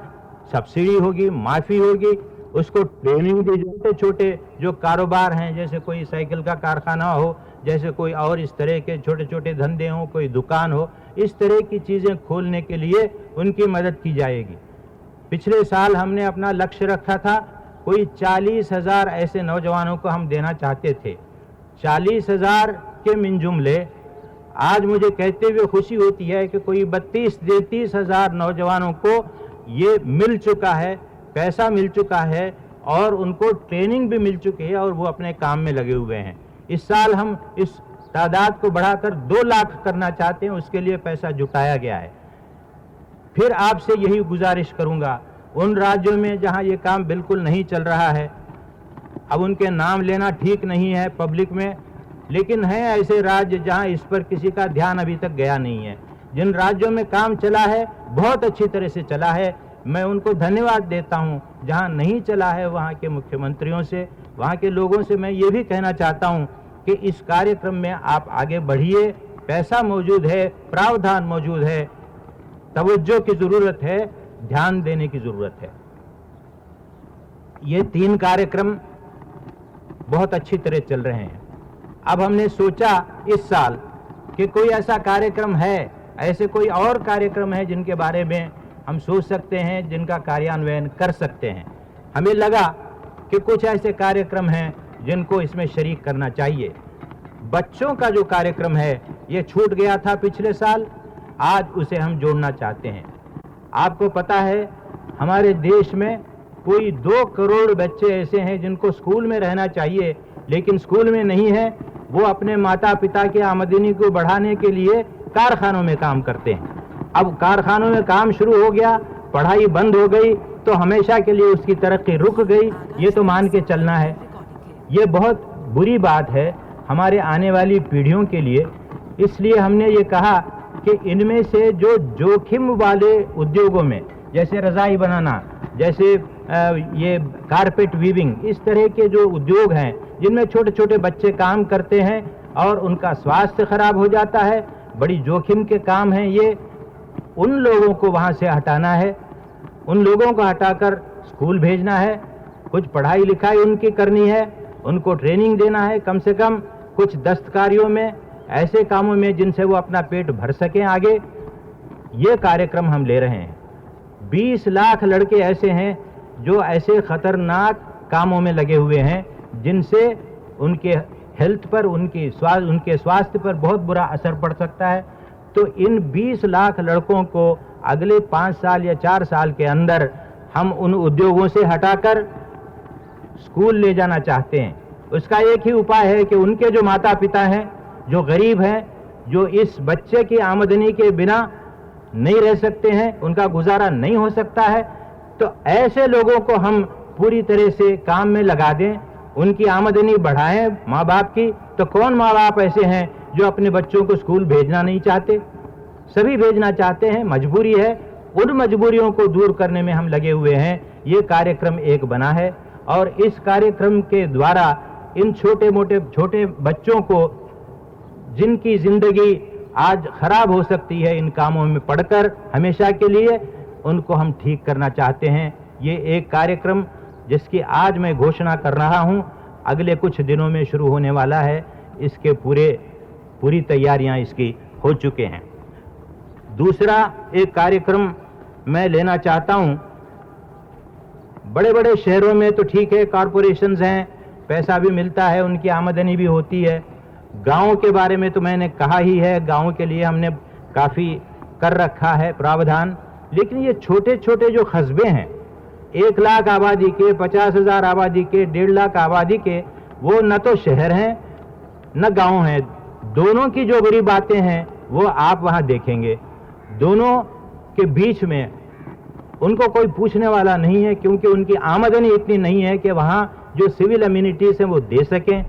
सब्सिडी होगी, माफी होगी। उसको ट्रेनिंग दी, छोटे छोटे जो कारोबार हैं, जैसे कोई साइकिल का कारखाना हो, जैसे कोई और इस तरह के छोटे छोटे धंधे हों, कोई दुकान हो, इस तरह की चीजें खोलने के लिए उनकी मदद की जाएगी। पिछले साल हमने अपना लक्ष्य रखा था, कोई 40,000 ऐसे नौजवानों को हम देना चाहते थे। 40,000 के मिनजुमले आज मुझे कहते हुए खुशी होती है कि कोई 32-33,000 नौजवानों को ये मिल चुका है, पैसा मिल चुका है और उनको ट्रेनिंग भी मिल चुकी है और वो अपने काम में लगे हुए हैं। इस साल हम इस तादाद को बढ़ाकर 2 लाख करना चाहते हैं, उसके लिए पैसा जुटाया गया है। फिर आपसे यही गुजारिश करूंगा, उन राज्यों में जहां ये काम बिल्कुल नहीं चल रहा है, अब उनके नाम लेना ठीक नहीं है पब्लिक में, लेकिन हैं ऐसे राज्य जहां इस पर किसी का ध्यान अभी तक गया नहीं है। जिन राज्यों में काम चला है, बहुत अच्छी तरह से चला है, मैं उनको धन्यवाद देता हूं। जहां नहीं चला है, वहां के मुख्यमंत्रियों से, वहां के लोगों से मैं ये भी कहना चाहता हूं कि इस कार्यक्रम में आप आगे बढ़िए। पैसा मौजूद है, प्रावधान मौजूद है, तवज्जो की जरूरत है, ध्यान देने की जरूरत है। ये 3 कार्यक्रम बहुत अच्छी तरह चल रहे हैं। अब हमने सोचा इस साल कि कोई ऐसा कार्यक्रम है, ऐसे कोई और कार्यक्रम है जिनके बारे में हम सोच सकते हैं, जिनका कार्यान्वयन कर सकते हैं। हमें लगा कि कुछ ऐसे कार्यक्रम हैं जिनको इसमें शरीक करना चाहिए। बच्चों का जो कार्यक्रम है ये छूट गया था पिछले साल, आज उसे हम जोड़ना चाहते हैं। आपको पता है हमारे देश में कोई 2 करोड़ बच्चे ऐसे हैं जिनको स्कूल में रहना चाहिए लेकिन स्कूल में नहीं है। वो अपने माता पिता की आमदनी को बढ़ाने के लिए कारखानों में काम करते हैं। अब कारखानों में काम शुरू हो गया, पढ़ाई बंद हो गई तो हमेशा के लिए उसकी तरक्की रुक गई, ये तो मान के चलना है। ये बहुत बुरी बात है हमारे आने वाली पीढ़ियों के लिए। इसलिए हमने ये कहा कि इनमें से जो जोखिम वाले उद्योगों में, जैसे रज़ाई बनाना, जैसे ये कारपेट वीविंग, इस तरह के जो उद्योग हैं जिनमें छोटे छोटे बच्चे काम करते हैं और उनका स्वास्थ्य खराब हो जाता है, बड़ी जोखिम के काम हैं ये, उन लोगों को वहाँ से हटाना है। उन लोगों को हटाकर स्कूल भेजना है, कुछ पढ़ाई लिखाई उनकी करनी है, उनको ट्रेनिंग देना है, कम से कम कुछ दस्तकारियों में, ऐसे कामों में जिनसे वो अपना पेट भर सकें आगे। ये कार्यक्रम हम ले रहे हैं। 20 लाख लड़के ऐसे हैं जो ऐसे खतरनाक कामों में लगे हुए हैं जिनसे उनके हेल्थ पर, उनके स्वास्थ्य पर बहुत बुरा असर पड़ सकता है। तो इन 20 लाख लड़कों को अगले 5 साल या 4 साल के अंदर हम उन उद्योगों से हटाकर स्कूल ले जाना चाहते हैं। उसका एक ही उपाय है कि उनके जो माता पिता हैं, जो गरीब हैं, जो इस बच्चे की आमदनी के बिना नहीं रह सकते हैं, उनका गुजारा नहीं हो सकता है, तो ऐसे लोगों को हम पूरी तरह से काम में लगा दें, उनकी आमदनी बढ़ाएं माँ बाप की। तो कौन माँ बाप ऐसे हैं जो अपने बच्चों को स्कूल भेजना नहीं चाहते? सभी भेजना चाहते हैं, मजबूरी है। उन मजबूरियों को दूर करने में हम लगे हुए हैं। ये कार्यक्रम एक बना है और इस कार्यक्रम के द्वारा इन छोटे बच्चों को, जिनकी जिंदगी आज खराब हो सकती है इन कामों में पढ़कर हमेशा के लिए, उनको हम ठीक करना चाहते हैं। ये एक कार्यक्रम जिसकी आज मैं घोषणा कर रहा हूं, अगले कुछ दिनों में शुरू होने वाला है। इसके पूरी तैयारियां इसकी हो चुके हैं। दूसरा एक कार्यक्रम मैं लेना चाहता हूं। बड़े बड़े शहरों में तो ठीक है, कॉरपोरेशंस हैं, पैसा भी मिलता है, उनकी आमदनी भी होती है। गांव के बारे में तो मैंने कहा ही है, गांव के लिए हमने काफ़ी कर रखा है प्रावधान। लेकिन ये छोटे छोटे जो कस्बे हैं, 1 लाख आबादी के, 50,000 आबादी के, 1.5 लाख आबादी के, वो न तो शहर हैं न गांव हैं। दोनों की जो बड़ी बातें हैं वो आप वहाँ देखेंगे। दोनों के बीच में उनको कोई पूछने वाला नहीं है, क्योंकि उनकी आमदनी इतनी नहीं है कि वहाँ जो सिविल अम्यूनिटीज़ हैं वो दे सकें,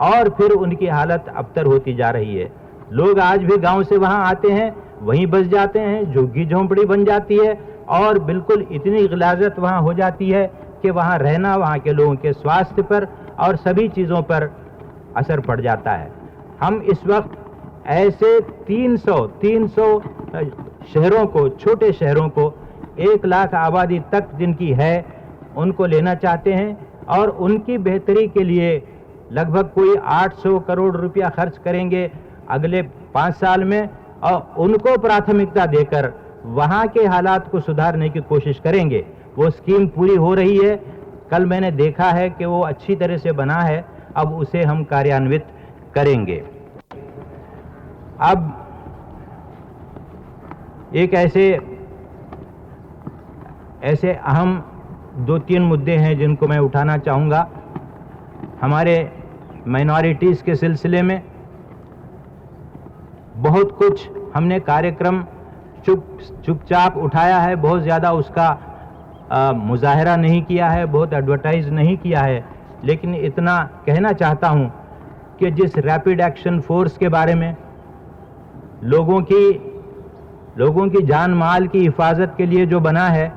और फिर उनकी हालत अबतर होती जा रही है। लोग आज भी गांव से वहाँ आते हैं, वहीं बस जाते हैं, झुग्गी झोंपड़ी बन जाती है और बिल्कुल इतनी गिलाजत वहाँ हो जाती है कि वहाँ रहना, वहाँ के लोगों के स्वास्थ्य पर और सभी चीज़ों पर असर पड़ जाता है। हम इस वक्त ऐसे 300 शहरों को, छोटे शहरों को, 1 लाख आबादी तक जिनकी है, उनको लेना चाहते हैं और उनकी बेहतरी के लिए लगभग कोई 800 करोड़ रुपया खर्च करेंगे अगले 5 साल में, और उनको प्राथमिकता देकर वहाँ के हालात को सुधारने की कोशिश करेंगे। वो स्कीम पूरी हो रही है, कल मैंने देखा है कि वो अच्छी तरह से बना है, अब उसे हम कार्यान्वित करेंगे। अब एक ऐसे अहम 2-3 मुद्दे हैं जिनको मैं उठाना चाहूँगा। हमारे माइनॉरिटीज़ के सिलसिले में बहुत कुछ हमने कार्यक्रम चुपचाप उठाया है, बहुत ज़्यादा उसका मुजाहरा नहीं किया है, बहुत एडवर्टाइज नहीं किया है। लेकिन इतना कहना चाहता हूँ कि जिस रैपिड एक्शन फोर्स के बारे में लोगों की जान माल की हिफाजत के लिए जो बना है,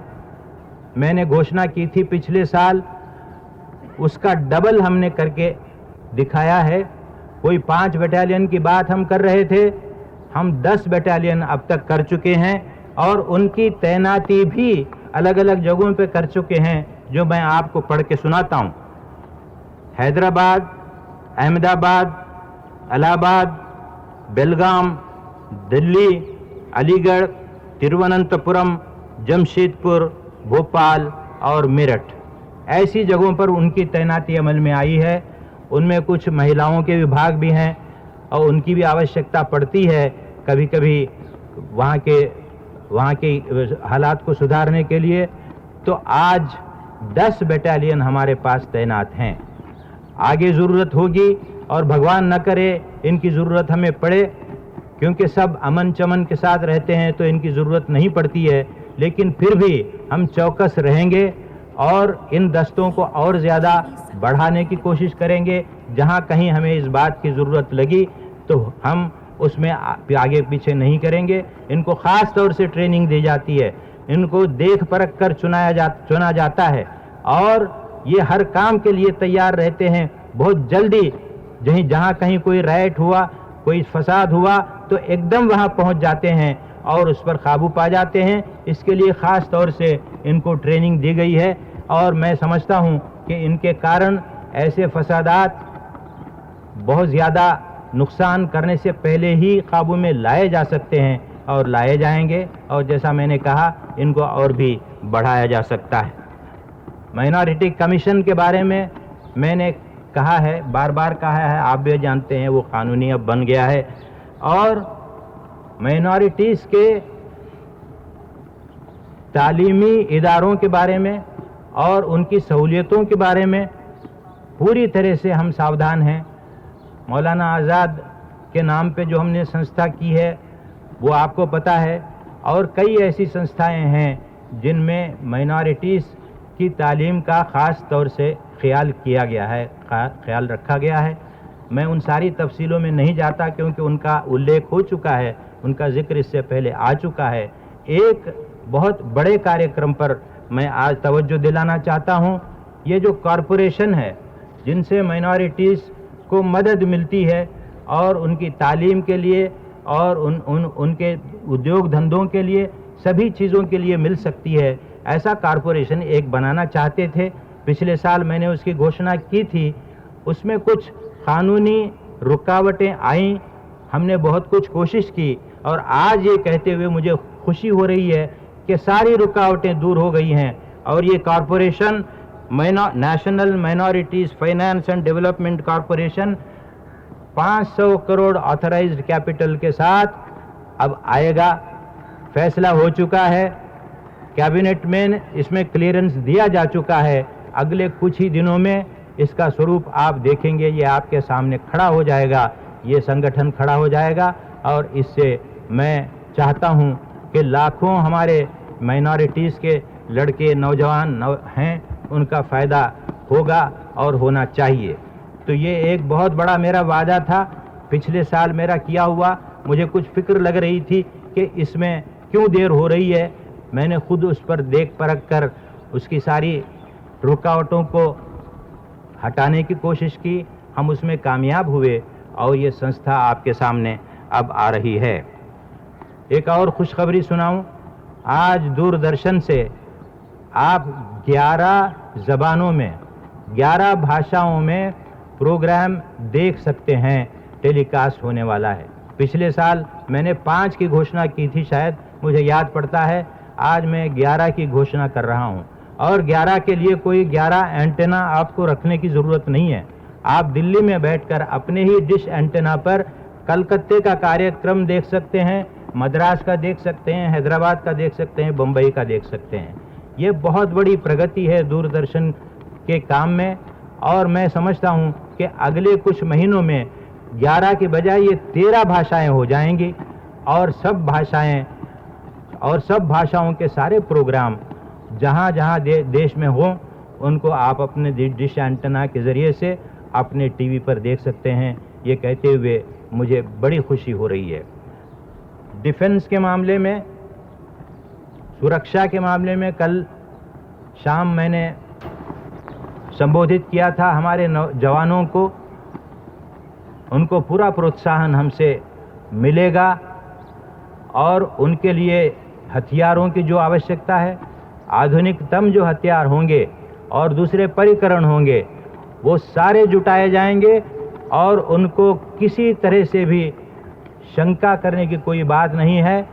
मैंने घोषणा की थी पिछले साल, उसका डबल हमने करके दिखाया है। कोई 5 बटालियन की बात हम कर रहे थे, हम 10 बटालियन अब तक कर चुके हैं और उनकी तैनाती भी अलग अलग जगहों पे कर चुके हैं, जो मैं आपको पढ़ के सुनाता हूँ। हैदराबाद, अहमदाबाद, इलाहाबाद, बेलगाम, दिल्ली, अलीगढ़, तिरुवनंतपुरम, जमशेदपुर, भोपाल और मेरठ। ऐसी जगहों पर उनकी तैनाती अमल में आई है। उनमें कुछ महिलाओं के विभाग भी हैं और उनकी भी आवश्यकता पड़ती है कभी कभी वहाँ के हालात को सुधारने के लिए। तो आज 10 बटालियन हमारे पास तैनात हैं। आगे ज़रूरत होगी और भगवान न करे इनकी ज़रूरत हमें पड़े, क्योंकि सब अमन चमन के साथ रहते हैं तो इनकी ज़रूरत नहीं पड़ती है, लेकिन फिर भी हम चौकस रहेंगे और इन दस्तों को और ज़्यादा बढ़ाने की कोशिश करेंगे। जहाँ कहीं हमें इस बात की ज़रूरत लगी तो हम उसमें आगे पीछे नहीं करेंगे। इनको ख़ास तौर से ट्रेनिंग दी जाती है, इनको देख परख कर चुना जाता है और ये हर काम के लिए तैयार रहते हैं। बहुत जल्दी जहाँ कहीं कोई राइट हुआ, कोई फसाद हुआ तो एकदम वहाँ पहुँच जाते हैं और उस पर काबू पा जाते हैं। इसके लिए ख़ास तौर से इनको ट्रेनिंग दी गई है और मैं समझता हूँ कि इनके कारण ऐसे फसादात बहुत ज़्यादा नुकसान करने से पहले ही काबू में लाए जा सकते हैं और लाए जाएंगे। और जैसा मैंने कहा, इनको और भी बढ़ाया जा सकता है। माइनॉरिटी कमीशन के बारे में मैंने कहा है, बार बार कहा है, आप भी जानते हैं, वो कानूनी अब बन गया है और माइनॉरिटीज़ के तालीमी इदारों के बारे में और उनकी सहूलियतों के बारे में पूरी तरह से हम सावधान हैं। मौलाना आज़ाद के नाम पे जो हमने संस्था की है वो आपको पता है, और कई ऐसी संस्थाएं हैं जिनमें माइनॉरिटीज़ की तालीम का ख़ास तौर से ख्याल किया गया है, ख्याल रखा गया है। मैं उन सारी तफसीलों में नहीं जाता क्योंकि उनका उल्लेख हो चुका है, उनका जिक्र इससे पहले आ चुका है। एक बहुत बड़े कार्यक्रम पर मैं आज तवज्जो दिलाना चाहता हूँ। ये जो कॉरपोरेशन है जिनसे माइनॉरिटीज़ को मदद मिलती है और उनकी तालीम के लिए और उनके उद्योग धंधों के लिए, सभी चीज़ों के लिए मिल सकती है, ऐसा कॉरपोरेशन एक बनाना चाहते थे। पिछले साल मैंने उसकी घोषणा की थी। उसमें कुछ कानूनी रुकावटें आईं, हमने बहुत कुछ कोशिश की और आज ये कहते हुए मुझे खुशी हो रही है कि सारी रुकावटें दूर हो गई हैं और ये corporation national minorities finance and development corporation 500 crore authorised capital के साथ अब आएगा। फैसला हो चुका है, कैबिनेट में इसमें क्लियरेंस दिया जा चुका है। अगले कुछ ही दिनों में इसका स्वरूप आप देखेंगे, ये आपके सामने खड़ा हो जाएगा, ये संगठन खड़ा हो जाएगा। और इससे मैं चाहता हूँ कि लाखों हमारे माइनॉरिटीज़ के लड़के नौजवान हैं, उनका फ़ायदा होगा और होना चाहिए। तो ये एक बहुत बड़ा मेरा वादा था, पिछले साल मेरा किया हुआ। मुझे कुछ फिक्र लग रही थी कि इसमें क्यों देर हो रही है। मैंने खुद उस पर देख परख कर उसकी सारी रुकावटों को हटाने की कोशिश की, हम उसमें कामयाब हुए और ये संस्था आपके सामने अब आ रही है। एक और खुशखबरी सुनाऊं, आज दूरदर्शन से आप 11 ज़बानों में, 11 भाषाओं में प्रोग्राम देख सकते हैं, टेलीकास्ट होने वाला है। पिछले साल मैंने 5 की घोषणा की थी, शायद मुझे याद पड़ता है। आज मैं 11 की घोषणा कर रहा हूं और 11 के लिए कोई 11 एंटेना आपको रखने की ज़रूरत नहीं है। आप दिल्ली में बैठकर अपने ही डिश एंटेना पर कलकत्ते का कार्यक्रम देख सकते हैं, मद्रास का देख सकते हैं, हैदराबाद का देख सकते हैं, बम्बई का देख सकते हैं। ये बहुत बड़ी प्रगति है दूरदर्शन के काम में और मैं समझता हूँ कि अगले कुछ महीनों में 11 की बजाय ये 13 भाषाएं हो जाएंगी और सब भाषाओं के सारे प्रोग्राम जहाँ जहाँ देश में हों उनको आप अपने डिश एंटेना के ज़रिए से अपने टीवी पर देख सकते हैं। ये कहते हुए मुझे बड़ी खुशी हो रही है। डिफेंस के मामले में, सुरक्षा के मामले में कल शाम मैंने संबोधित किया था हमारे जवानों को। उनको पूरा प्रोत्साहन हमसे मिलेगा और उनके लिए हथियारों की जो आवश्यकता है, आधुनिकतम जो हथियार होंगे और दूसरे परिकरण होंगे, वो सारे जुटाए जाएंगे और उनको किसी तरह से भी शंका करने की कोई बात नहीं है।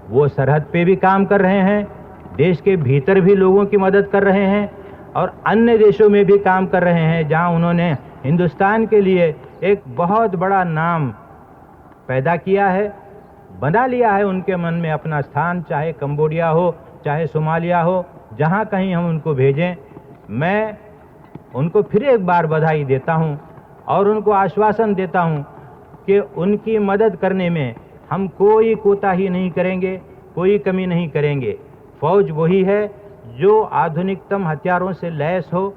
वो सरहद पे भी काम कर रहे हैं, देश के भीतर भी लोगों की मदद कर रहे हैं और अन्य देशों में भी काम कर रहे हैं, जहां उन्होंने हिंदुस्तान के लिए एक बहुत बड़ा नाम पैदा किया है, बना लिया है उनके मन में अपना स्थान, चाहे कंबोडिया हो, चाहे सोमालिया हो, जहां कहीं हम उनको भेजें। मैं उनको फिर एक बार बधाई देता हूं और उनको आश्वासन देता हूं कि उनकी मदद करने में हम कोई कोताही नहीं करेंगे, कोई कमी नहीं करेंगे। फौज वही है जो आधुनिकतम हथियारों से लैस हो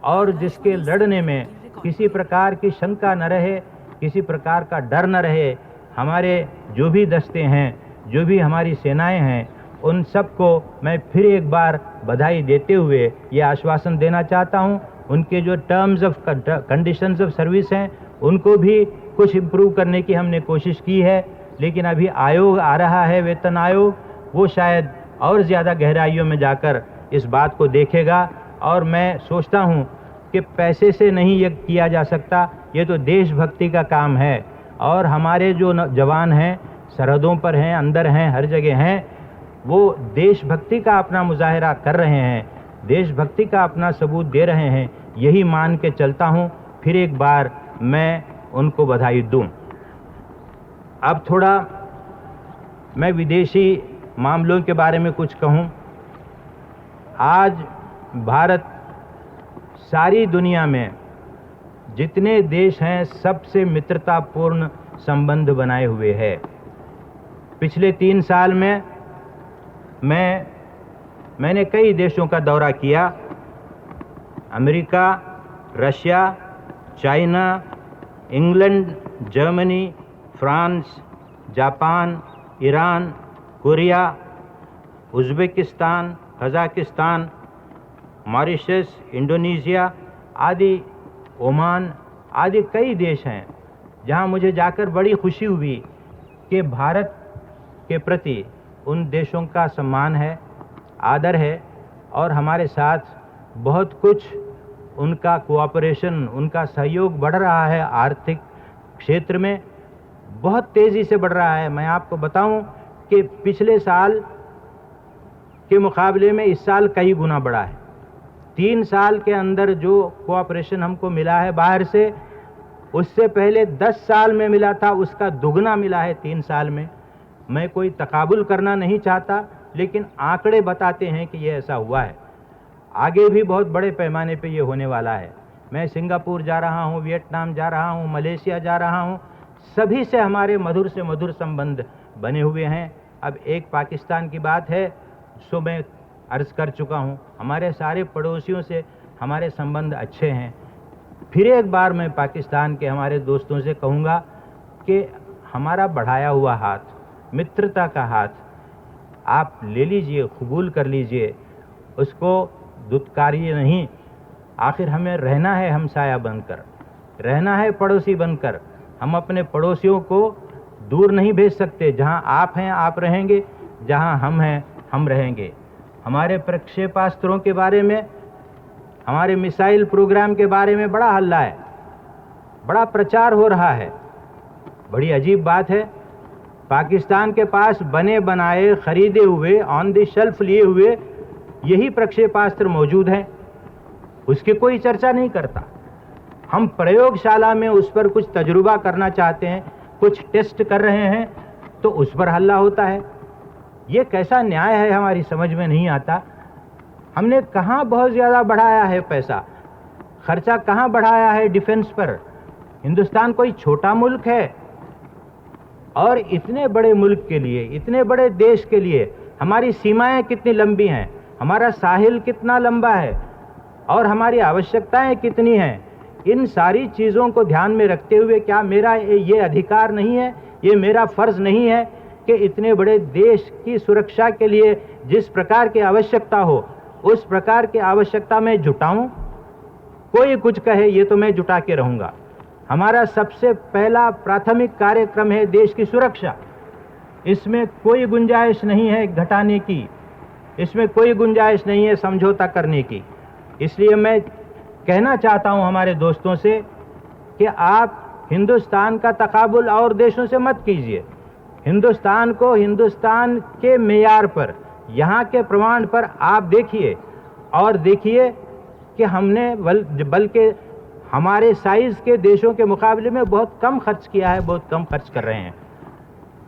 और जिसके लड़ने में किसी प्रकार की शंका न रहे, किसी प्रकार का डर न रहे। हमारे जो भी दस्ते हैं, जो भी हमारी सेनाएं हैं, उन सबको मैं फिर एक बार बधाई देते हुए ये आश्वासन देना चाहता हूं, उनके जो terms of conditions of service हैं उनको भी कुछ इम्प्रूव करने की हमने कोशिश की है। लेकिन अभी आयोग आ रहा है, वेतन आयोग, वो शायद और ज़्यादा गहराइयों में जाकर इस बात को देखेगा। और मैं सोचता हूँ कि पैसे से नहीं ये किया जा सकता, ये तो देशभक्ति का काम है। और हमारे जो जवान हैं, सरहदों पर हैं, अंदर हैं, हर जगह हैं, वो देशभक्ति का अपना मुजाहरा कर रहे हैं, देशभक्ति का अपना सबूत दे रहे हैं। यही मान के चलता हूँ, फिर एक बार मैं उनको बधाई दूँ। अब थोड़ा मैं विदेशी मामलों के बारे में कुछ कहूँ। आज भारत सारी दुनिया में जितने देश हैं सबसे मित्रतापूर्ण संबंध बनाए हुए है। पिछले 3 साल में मैंने कई देशों का दौरा किया। America, Russia, China, England, Germany, France, Japan, Iran, Korea, Uzbekistan, Kazakhstan, Mauritius, Indonesia आदि, ओमान आदि कई देश हैं जहां मुझे जाकर बड़ी खुशी हुई कि भारत के प्रति उन देशों का सम्मान है, आदर है और हमारे साथ बहुत कुछ उनका कोऑपरेशन, उनका सहयोग बढ़ रहा है। आर्थिक क्षेत्र में बहुत तेज़ी से बढ़ रहा है। मैं आपको बताऊं कि पिछले साल के मुकाबले में इस साल कई गुना बढ़ा है। 3 साल के अंदर जो कोऑपरेशन हमको मिला है बाहर से, उससे पहले 10 साल में मिला था उसका दुगना मिला है 3 साल में। मैं कोई तकाबुल करना नहीं चाहता, लेकिन आंकड़े बताते हैं कि ये ऐसा हुआ है। आगे भी बहुत बड़े पैमाने पे ये होने वाला है। मैं सिंगापुर जा रहा हूँ, वियतनाम जा रहा हूँ, मलेशिया जा रहा हूँ, सभी से हमारे मधुर से मधुर संबंध बने हुए हैं। अब एक पाकिस्तान की बात है, सो मैं अर्ज़ कर चुका हूँ, हमारे सारे पड़ोसियों से हमारे संबंध अच्छे हैं। फिर एक बार मैं पाकिस्तान के हमारे दोस्तों से कहूँगा कि हमारा बढ़ाया हुआ हाथ, मित्रता का हाथ आप ले लीजिए, कबूल कर लीजिए, उसको दुत्कारिए नहीं। आखिर हमें रहना है हमसाया बनकर, रहना है पड़ोसी बनकर। हम अपने पड़ोसियों को दूर नहीं भेज सकते। जहाँ आप हैं आप रहेंगे, जहाँ हम हैं हम रहेंगे। हमारे प्रक्षेपास्त्रों के बारे में, हमारे मिसाइल प्रोग्राम के बारे में बड़ा हल्ला है, बड़ा प्रचार हो रहा है। बड़ी अजीब बात है, पाकिस्तान के पास बने बनाए, खरीदे हुए, ऑन द शेल्फ लिए हुए यही प्रक्षेपास्त्र मौजूद हैं, उसकी कोई चर्चा नहीं करता। हम प्रयोगशाला में उस पर कुछ तजुर्बा करना चाहते हैं, कुछ टेस्ट कर रहे हैं, तो उस पर हल्ला होता है। ये कैसा न्याय है, हमारी समझ में नहीं आता। हमने कहाँ बहुत ज़्यादा बढ़ाया है पैसा, खर्चा कहाँ बढ़ाया है डिफेंस पर। हिंदुस्तान कोई छोटा मुल्क है, और इतने बड़े मुल्क के लिए, इतने बड़े देश के लिए हमारी सीमाएं कितनी लंबी हैं, हमारा साहिल कितना लंबा है और हमारी आवश्यकताएं कितनी हैं। इन सारी चीज़ों को ध्यान में रखते हुए क्या मेरा ये अधिकार नहीं है, ये मेरा फ़र्ज़ नहीं है कि इतने बड़े देश की सुरक्षा के लिए जिस प्रकार की आवश्यकता हो उस प्रकार की आवश्यकता में जुटाऊं? कोई कुछ कहे, ये तो मैं जुटा के रहूँगा। हमारा सबसे पहला प्राथमिक कार्यक्रम है देश की सुरक्षा। इसमें कोई गुंजाइश नहीं है घटाने की, इसमें कोई गुंजाइश नहीं है समझौता करने की। इसलिए मैं कहना चाहता हूं हमारे दोस्तों से कि आप हिंदुस्तान का तकाबुल और देशों से मत कीजिए। हिंदुस्तान को हिंदुस्तान के मेयार पर, यहाँ के प्रमाण पर आप देखिए, और देखिए कि हमने बल्कि हमारे साइज के देशों के मुकाबले में बहुत कम खर्च किया है, बहुत कम खर्च कर रहे हैं।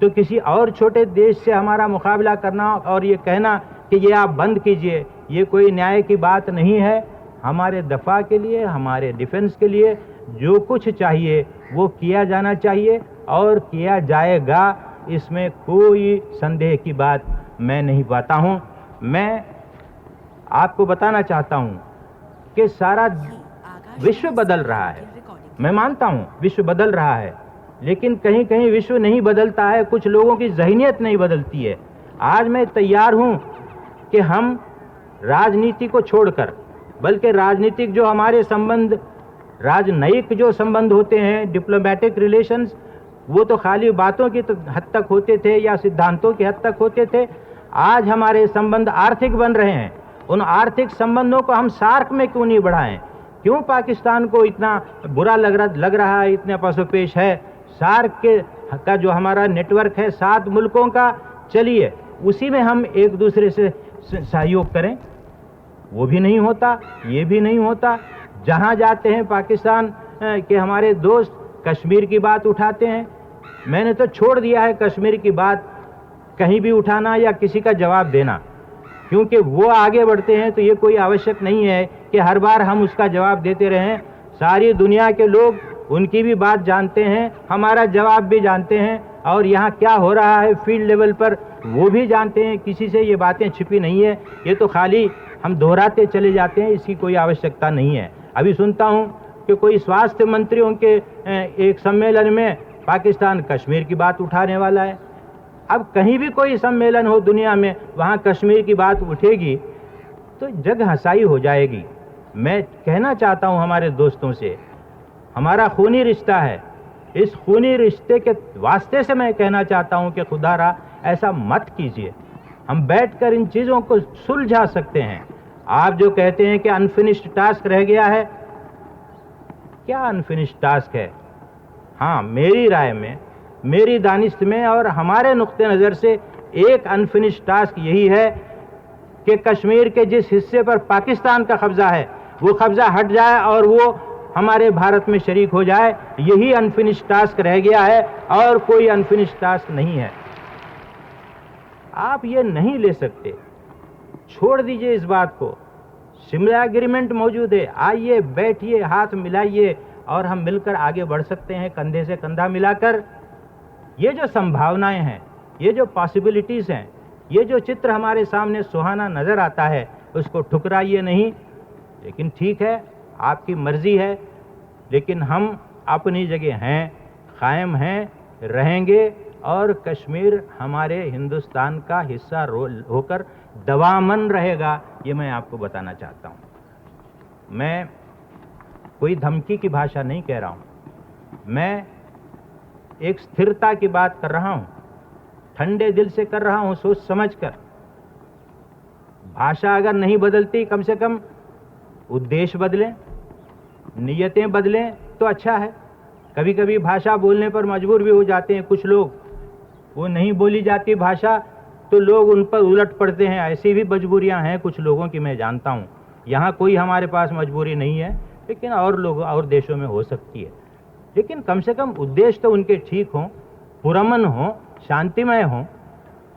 तो किसी और छोटे देश से हमारा मुकाबला करना और ये कहना कि ये आप बंद कीजिए, ये कोई न्याय की बात नहीं है। हमारे दफा के लिए, हमारे डिफेंस के लिए जो कुछ चाहिए वो किया जाना चाहिए और किया जाएगा, इसमें कोई संदेह की बात मैं नहीं पाता हूँ। मैं आपको बताना चाहता हूँ कि सारा विश्व बदल रहा है। मैं मानता हूँ विश्व बदल रहा है, लेकिन कहीं कहीं विश्व नहीं बदलता है, कुछ लोगों की ज़हनियत नहीं बदलती है। आज मैं तैयार हूँ कि हम राजनीति को छोड़कर, बल्कि राजनीतिक जो हमारे संबंध, राजनयिक जो संबंध होते हैं, डिप्लोमेटिक रिलेशंस, वो तो खाली बातों की हद तक होते थे या सिद्धांतों की हद तक होते थे। आज हमारे संबंध आर्थिक बन रहे हैं। उन आर्थिक संबंधों को हम सार्क में क्यों नहीं बढ़ाएं? क्यों पाकिस्तान को इतना बुरा लग रहा है, इतने पसोपेश है? सार्क का जो हमारा नेटवर्क है 7 मुल्कों का, चलिए उसी में हम एक दूसरे से सहयोग करें। वो भी नहीं होता, ये भी नहीं होता। जहां जाते हैं पाकिस्तान के हमारे दोस्त कश्मीर की बात उठाते हैं। मैंने तो छोड़ दिया है कश्मीर की बात कहीं भी उठाना या किसी का जवाब देना, क्योंकि वो आगे बढ़ते हैं तो ये कोई आवश्यक नहीं है कि हर बार हम उसका जवाब देते रहें। सारी दुनिया के लोग उनकी भी बात जानते हैं, हमारा जवाब भी जानते हैं, और यहाँ क्या हो रहा है फील्ड लेवल पर वो भी जानते हैं। किसी से ये बातें छिपी नहीं है, ये तो खाली हम दोहराते चले जाते हैं, इसकी कोई आवश्यकता नहीं है। अभी सुनता हूँ कि कोई स्वास्थ्य मंत्रियों के एक सम्मेलन में पाकिस्तान कश्मीर की बात उठाने वाला है। अब कहीं भी कोई सम्मेलन हो दुनिया में, वहाँ कश्मीर की बात उठेगी तो जग हंसाई हो जाएगी। मैं कहना चाहता हूँ हमारे दोस्तों से, हमारा खूनी रिश्ता है, इस खूनी रिश्ते के वास्ते से मैं कहना चाहता हूँ कि खुदारा ऐसा मत कीजिए। हम बैठकर इन चीज़ों को सुलझा सकते हैं। आप जो कहते हैं कि अनफिनिश्ड टास्क रह गया है, क्या अनफिनिश्ड टास्क है? हाँ, मेरी राय में, मेरी दानिश में और हमारे नुक्ते नज़र से एक अनफिनिश्ड टास्क यही है कि कश्मीर के जिस हिस्से पर पाकिस्तान का कब्जा है वो कब्जा हट जाए और वो हमारे भारत में शरीक हो जाए। यही अनफिनिश्ड टास्क रह गया है और कोई अनफिनिश्ड टास्क नहीं है। आप ये नहीं ले सकते, छोड़ दीजिए इस बात को। शिमला एग्रीमेंट मौजूद है, आइए बैठिए, हाथ मिलाइए और हम मिलकर आगे बढ़ सकते हैं, कंधे से कंधा मिलाकर। ये जो संभावनाएं हैं, ये जो पॉसिबिलिटीज़ हैं, ये जो चित्र हमारे सामने सुहाना नज़र आता है, उसको ठुकराइए नहीं। लेकिन ठीक है, आपकी मर्जी है, लेकिन हम अपनी जगह हैं, कायम हैं, रहेंगे और कश्मीर हमारे हिंदुस्तान का हिस्सा होकर दवामन रहेगा। ये मैं आपको बताना चाहता हूँ। मैं कोई धमकी की भाषा नहीं कह रहा हूँ, मैं एक स्थिरता की बात कर रहा हूँ, ठंडे दिल से कर रहा हूँ, सोच समझकर। भाषा अगर नहीं बदलती, कम से कम उद्देश्य बदलें, नियतें बदलें तो अच्छा है। कभी कभी भाषा बोलने पर मजबूर भी हो जाते हैं कुछ लोग, वो नहीं बोली जाती भाषा तो लोग उन पर उलट पड़ते हैं। ऐसी भी मजबूरियां हैं कुछ लोगों की, मैं जानता हूँ। यहाँ कोई हमारे पास मजबूरी नहीं है, लेकिन और लोग और देशों में हो सकती है। लेकिन कम से कम उद्देश्य तो उनके ठीक हों, पुरअमन हों, शांतिमय हों।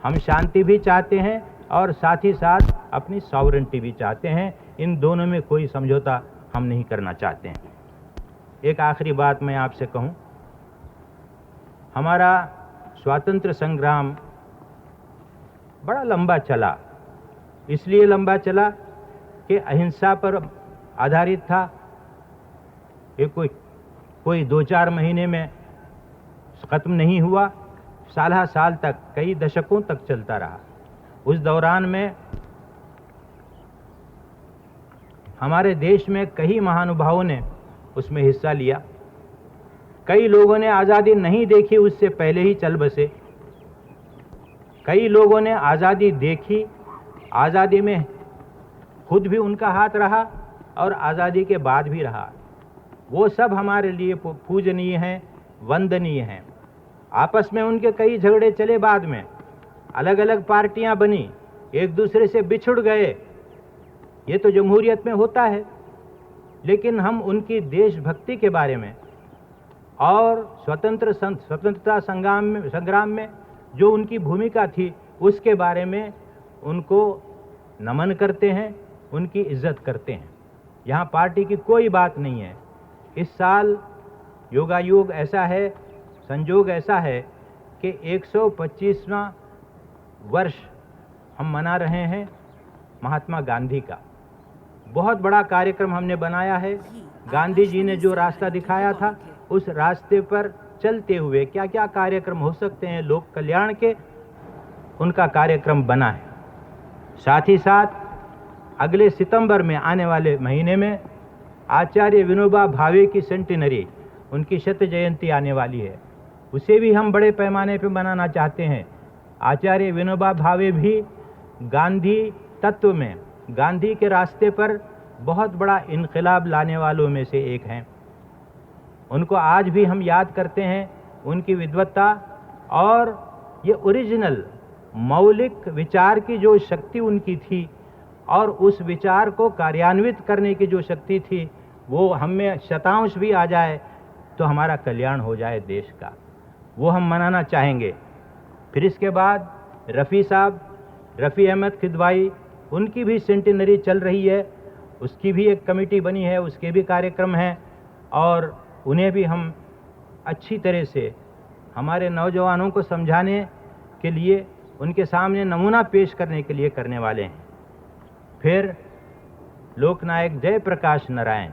हम शांति भी चाहते हैं और साथ ही साथ अपनी सॉवरेंटी भी चाहते हैं। इन दोनों में कोई समझौता हम नहीं करना चाहते हैं। एक आखिरी बात मैं आपसे कहूं, हमारा स्वातंत्र संग्राम बड़ा लंबा चला। इसलिए लंबा चला कि अहिंसा पर आधारित था। ये कोई 2-4 महीने में ख़त्म नहीं हुआ, साल तक, कई दशकों तक चलता रहा। उस दौरान में हमारे देश में कई महानुभावों ने उसमें हिस्सा लिया। कई लोगों ने आज़ादी नहीं देखी, उससे पहले ही चल बसे। कई लोगों ने आज़ादी देखी, आज़ादी में खुद भी उनका हाथ रहा और आज़ादी के बाद भी रहा। वो सब हमारे लिए पूजनीय हैं, वंदनीय हैं। आपस में उनके कई झगड़े चले, बाद में अलग अलग पार्टियां बनी, एक दूसरे से बिछुड़ गए। ये तो जमहूरियत में होता है। लेकिन हम उनकी देशभक्ति के बारे में और स्वतंत्रता संग्राम में जो उनकी भूमिका थी उसके बारे में उनको नमन करते हैं, उनकी इज्जत करते हैं। यहाँ पार्टी की कोई बात नहीं है। इस साल योगायोग ऐसा है, संजोग ऐसा है कि 125वां वर्ष हम मना रहे हैं महात्मा गांधी का। बहुत बड़ा कार्यक्रम हमने बनाया है। गांधी जी ने जो रास्ता दिखाया था उस रास्ते पर चलते हुए क्या क्या कार्यक्रम हो सकते हैं लोक कल्याण के, उनका कार्यक्रम बना है। साथ ही साथ अगले सितंबर में आने वाले महीने में आचार्य विनोबा भावे की सेंटिनरी, उनकी शत जयंती आने वाली है। उसे भी हम बड़े पैमाने पर मनाना चाहते हैं। आचार्य विनोबा भावे भी गांधी तत्व में, गांधी के रास्ते पर बहुत बड़ा इनकलाब लाने वालों में से एक हैं। उनको आज भी हम याद करते हैं, उनकी विद्वत्ता और ये ओरिजिनल मौलिक विचार की जो शक्ति उनकी थी और उस विचार को कार्यान्वित करने की जो शक्ति थी, वो हम में शतांश भी आ जाए तो हमारा कल्याण हो जाए देश का, वो हम मनाना चाहेंगे। फिर इसके बाद रफ़ी साहब, रफ़ी अहमद किदवाई, उनकी भी सेंटिनरी चल रही है, उसकी भी एक कमेटी बनी है, उसके भी कार्यक्रम हैं और उन्हें भी हम अच्छी तरह से हमारे नौजवानों को समझाने के लिए, उनके सामने नमूना पेश करने के लिए करने वाले हैं। फिर लोकनायक जयप्रकाश नारायण,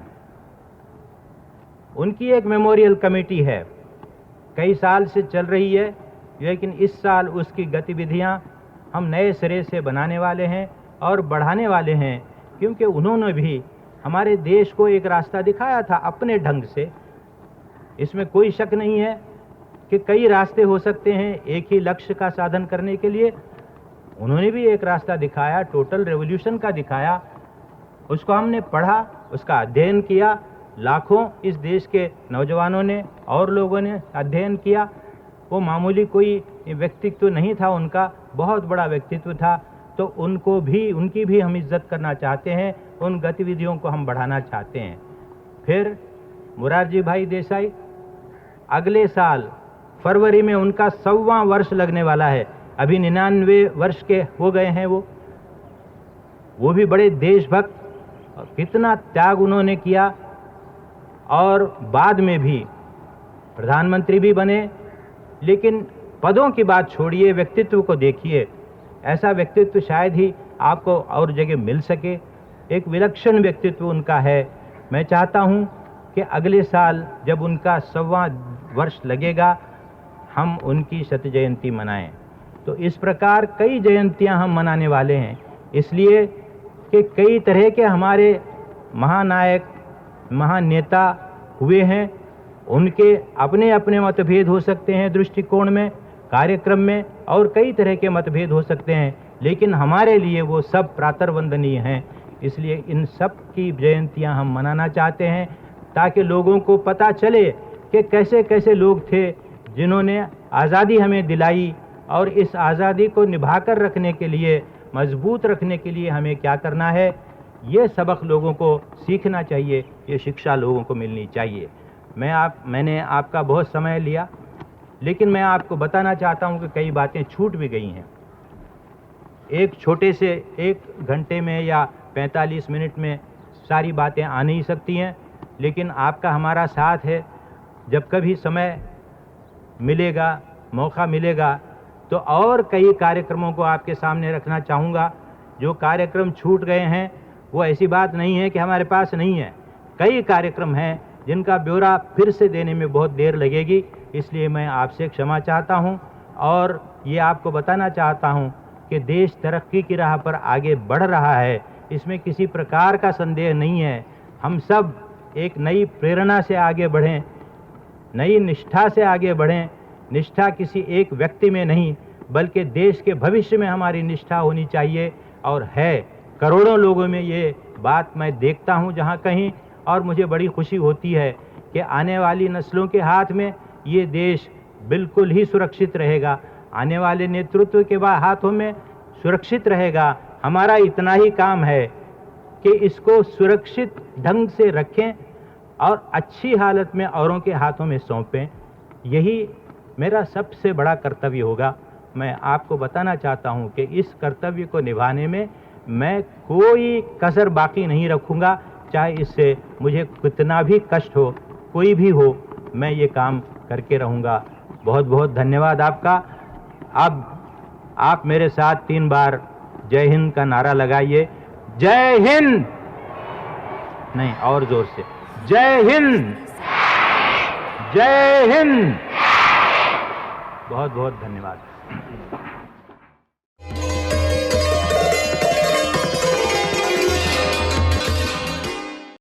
उनकी एक मेमोरियल कमेटी है, कई साल से चल रही है, लेकिन इस साल उसकी गतिविधियां हम नए सिरे से बनाने वाले हैं और बढ़ाने वाले हैं, क्योंकि उन्होंने भी हमारे देश को एक रास्ता दिखाया था अपने ढंग से। इसमें कोई शक नहीं है कि कई रास्ते हो सकते हैं एक ही लक्ष्य का साधन करने के लिए। उन्होंने भी एक रास्ता दिखाया, टोटल रेवोल्यूशन का दिखाया। उसको हमने पढ़ा, उसका अध्ययन किया, लाखों इस देश के नौजवानों ने और लोगों ने अध्ययन किया। वो मामूली कोई व्यक्तित्व नहीं था, उनका बहुत बड़ा व्यक्तित्व था। तो उनको भी, उनकी भी हम इज्जत करना चाहते हैं, उन गतिविधियों को हम बढ़ाना चाहते हैं। फिर मोरारजी भाई देसाई, अगले साल फरवरी में उनका 100वां वर्ष लगने वाला है। अभी 99 वर्ष के हो गए हैं वो भी बड़े देशभक्त, कितना त्याग उन्होंने किया और बाद में भी प्रधानमंत्री भी बने। लेकिन पदों की बात छोड़िए, व्यक्तित्व को देखिए, ऐसा व्यक्तित्व शायद ही आपको और जगह मिल सके। एक विलक्षण व्यक्तित्व उनका है। मैं चाहता हूं कि अगले साल जब उनका 100वां वर्ष लगेगा हम उनकी शत जयंती मनाएं। तो इस प्रकार कई जयंतियां हम मनाने वाले हैं, इसलिए कि कई तरह के हमारे महानायक, महानेता हुए हैं। उनके अपने अपने मतभेद हो सकते हैं, दृष्टिकोण में, कार्यक्रम में, और कई तरह के मतभेद हो सकते हैं, लेकिन हमारे लिए वो सब प्रातर्वंदनीय हैं। इसलिए इन सब की जयंतियां हम मनाना चाहते हैं ताकि लोगों को पता चले कि कैसे कैसे लोग थे जिन्होंने आज़ादी हमें दिलाई, और इस आज़ादी को निभाकर रखने के लिए, मजबूत रखने के लिए हमें क्या करना है। ये सबक लोगों को सीखना चाहिए, ये शिक्षा लोगों को मिलनी चाहिए। मैंने आपका बहुत समय लिया, लेकिन मैं आपको बताना चाहता हूं कि कई बातें छूट भी गई हैं। एक छोटे से 1 घंटे में या 45 मिनट में सारी बातें आ नहीं सकती हैं, लेकिन आपका हमारा साथ है। जब कभी समय मिलेगा, मौका मिलेगा, तो और कई कार्यक्रमों को आपके सामने रखना चाहूँगा। जो कार्यक्रम छूट गए हैं वो ऐसी बात नहीं है कि हमारे पास नहीं है, कई कार्यक्रम हैं जिनका ब्यौरा फिर से देने में बहुत देर लगेगी। इसलिए मैं आपसे क्षमा चाहता हूं और ये आपको बताना चाहता हूं कि देश तरक्की की राह पर आगे बढ़ रहा है, इसमें किसी प्रकार का संदेह नहीं है। हम सब एक नई प्रेरणा से आगे बढ़ें, नई निष्ठा से आगे बढ़ें। निष्ठा किसी एक व्यक्ति में नहीं, बल्कि देश के भविष्य में हमारी निष्ठा होनी चाहिए, और है करोड़ों लोगों में ये बात मैं देखता हूँ जहाँ कहीं। और मुझे बड़ी खुशी होती है कि आने वाली नस्लों के हाथ में ये देश बिल्कुल ही सुरक्षित रहेगा, आने वाले नेतृत्व के हाथों में सुरक्षित रहेगा। हमारा इतना ही काम है कि इसको सुरक्षित ढंग से रखें और अच्छी हालत में औरों के हाथों में सौंपें। यही मेरा सबसे बड़ा कर्तव्य होगा। मैं आपको बताना चाहता हूं कि इस कर्तव्य को निभाने में मैं कोई कसर बाकी नहीं रखूंगा, चाहे इससे मुझे कितना भी कष्ट हो, कोई भी हो, मैं ये काम करके रहूंगा। बहुत बहुत धन्यवाद आपका। अब आप मेरे साथ 3 बार जय हिंद का नारा लगाइए। जय हिंद, नहीं और जोर से, जय हिंद, जय हिंद। बहुत बहुत धन्यवाद।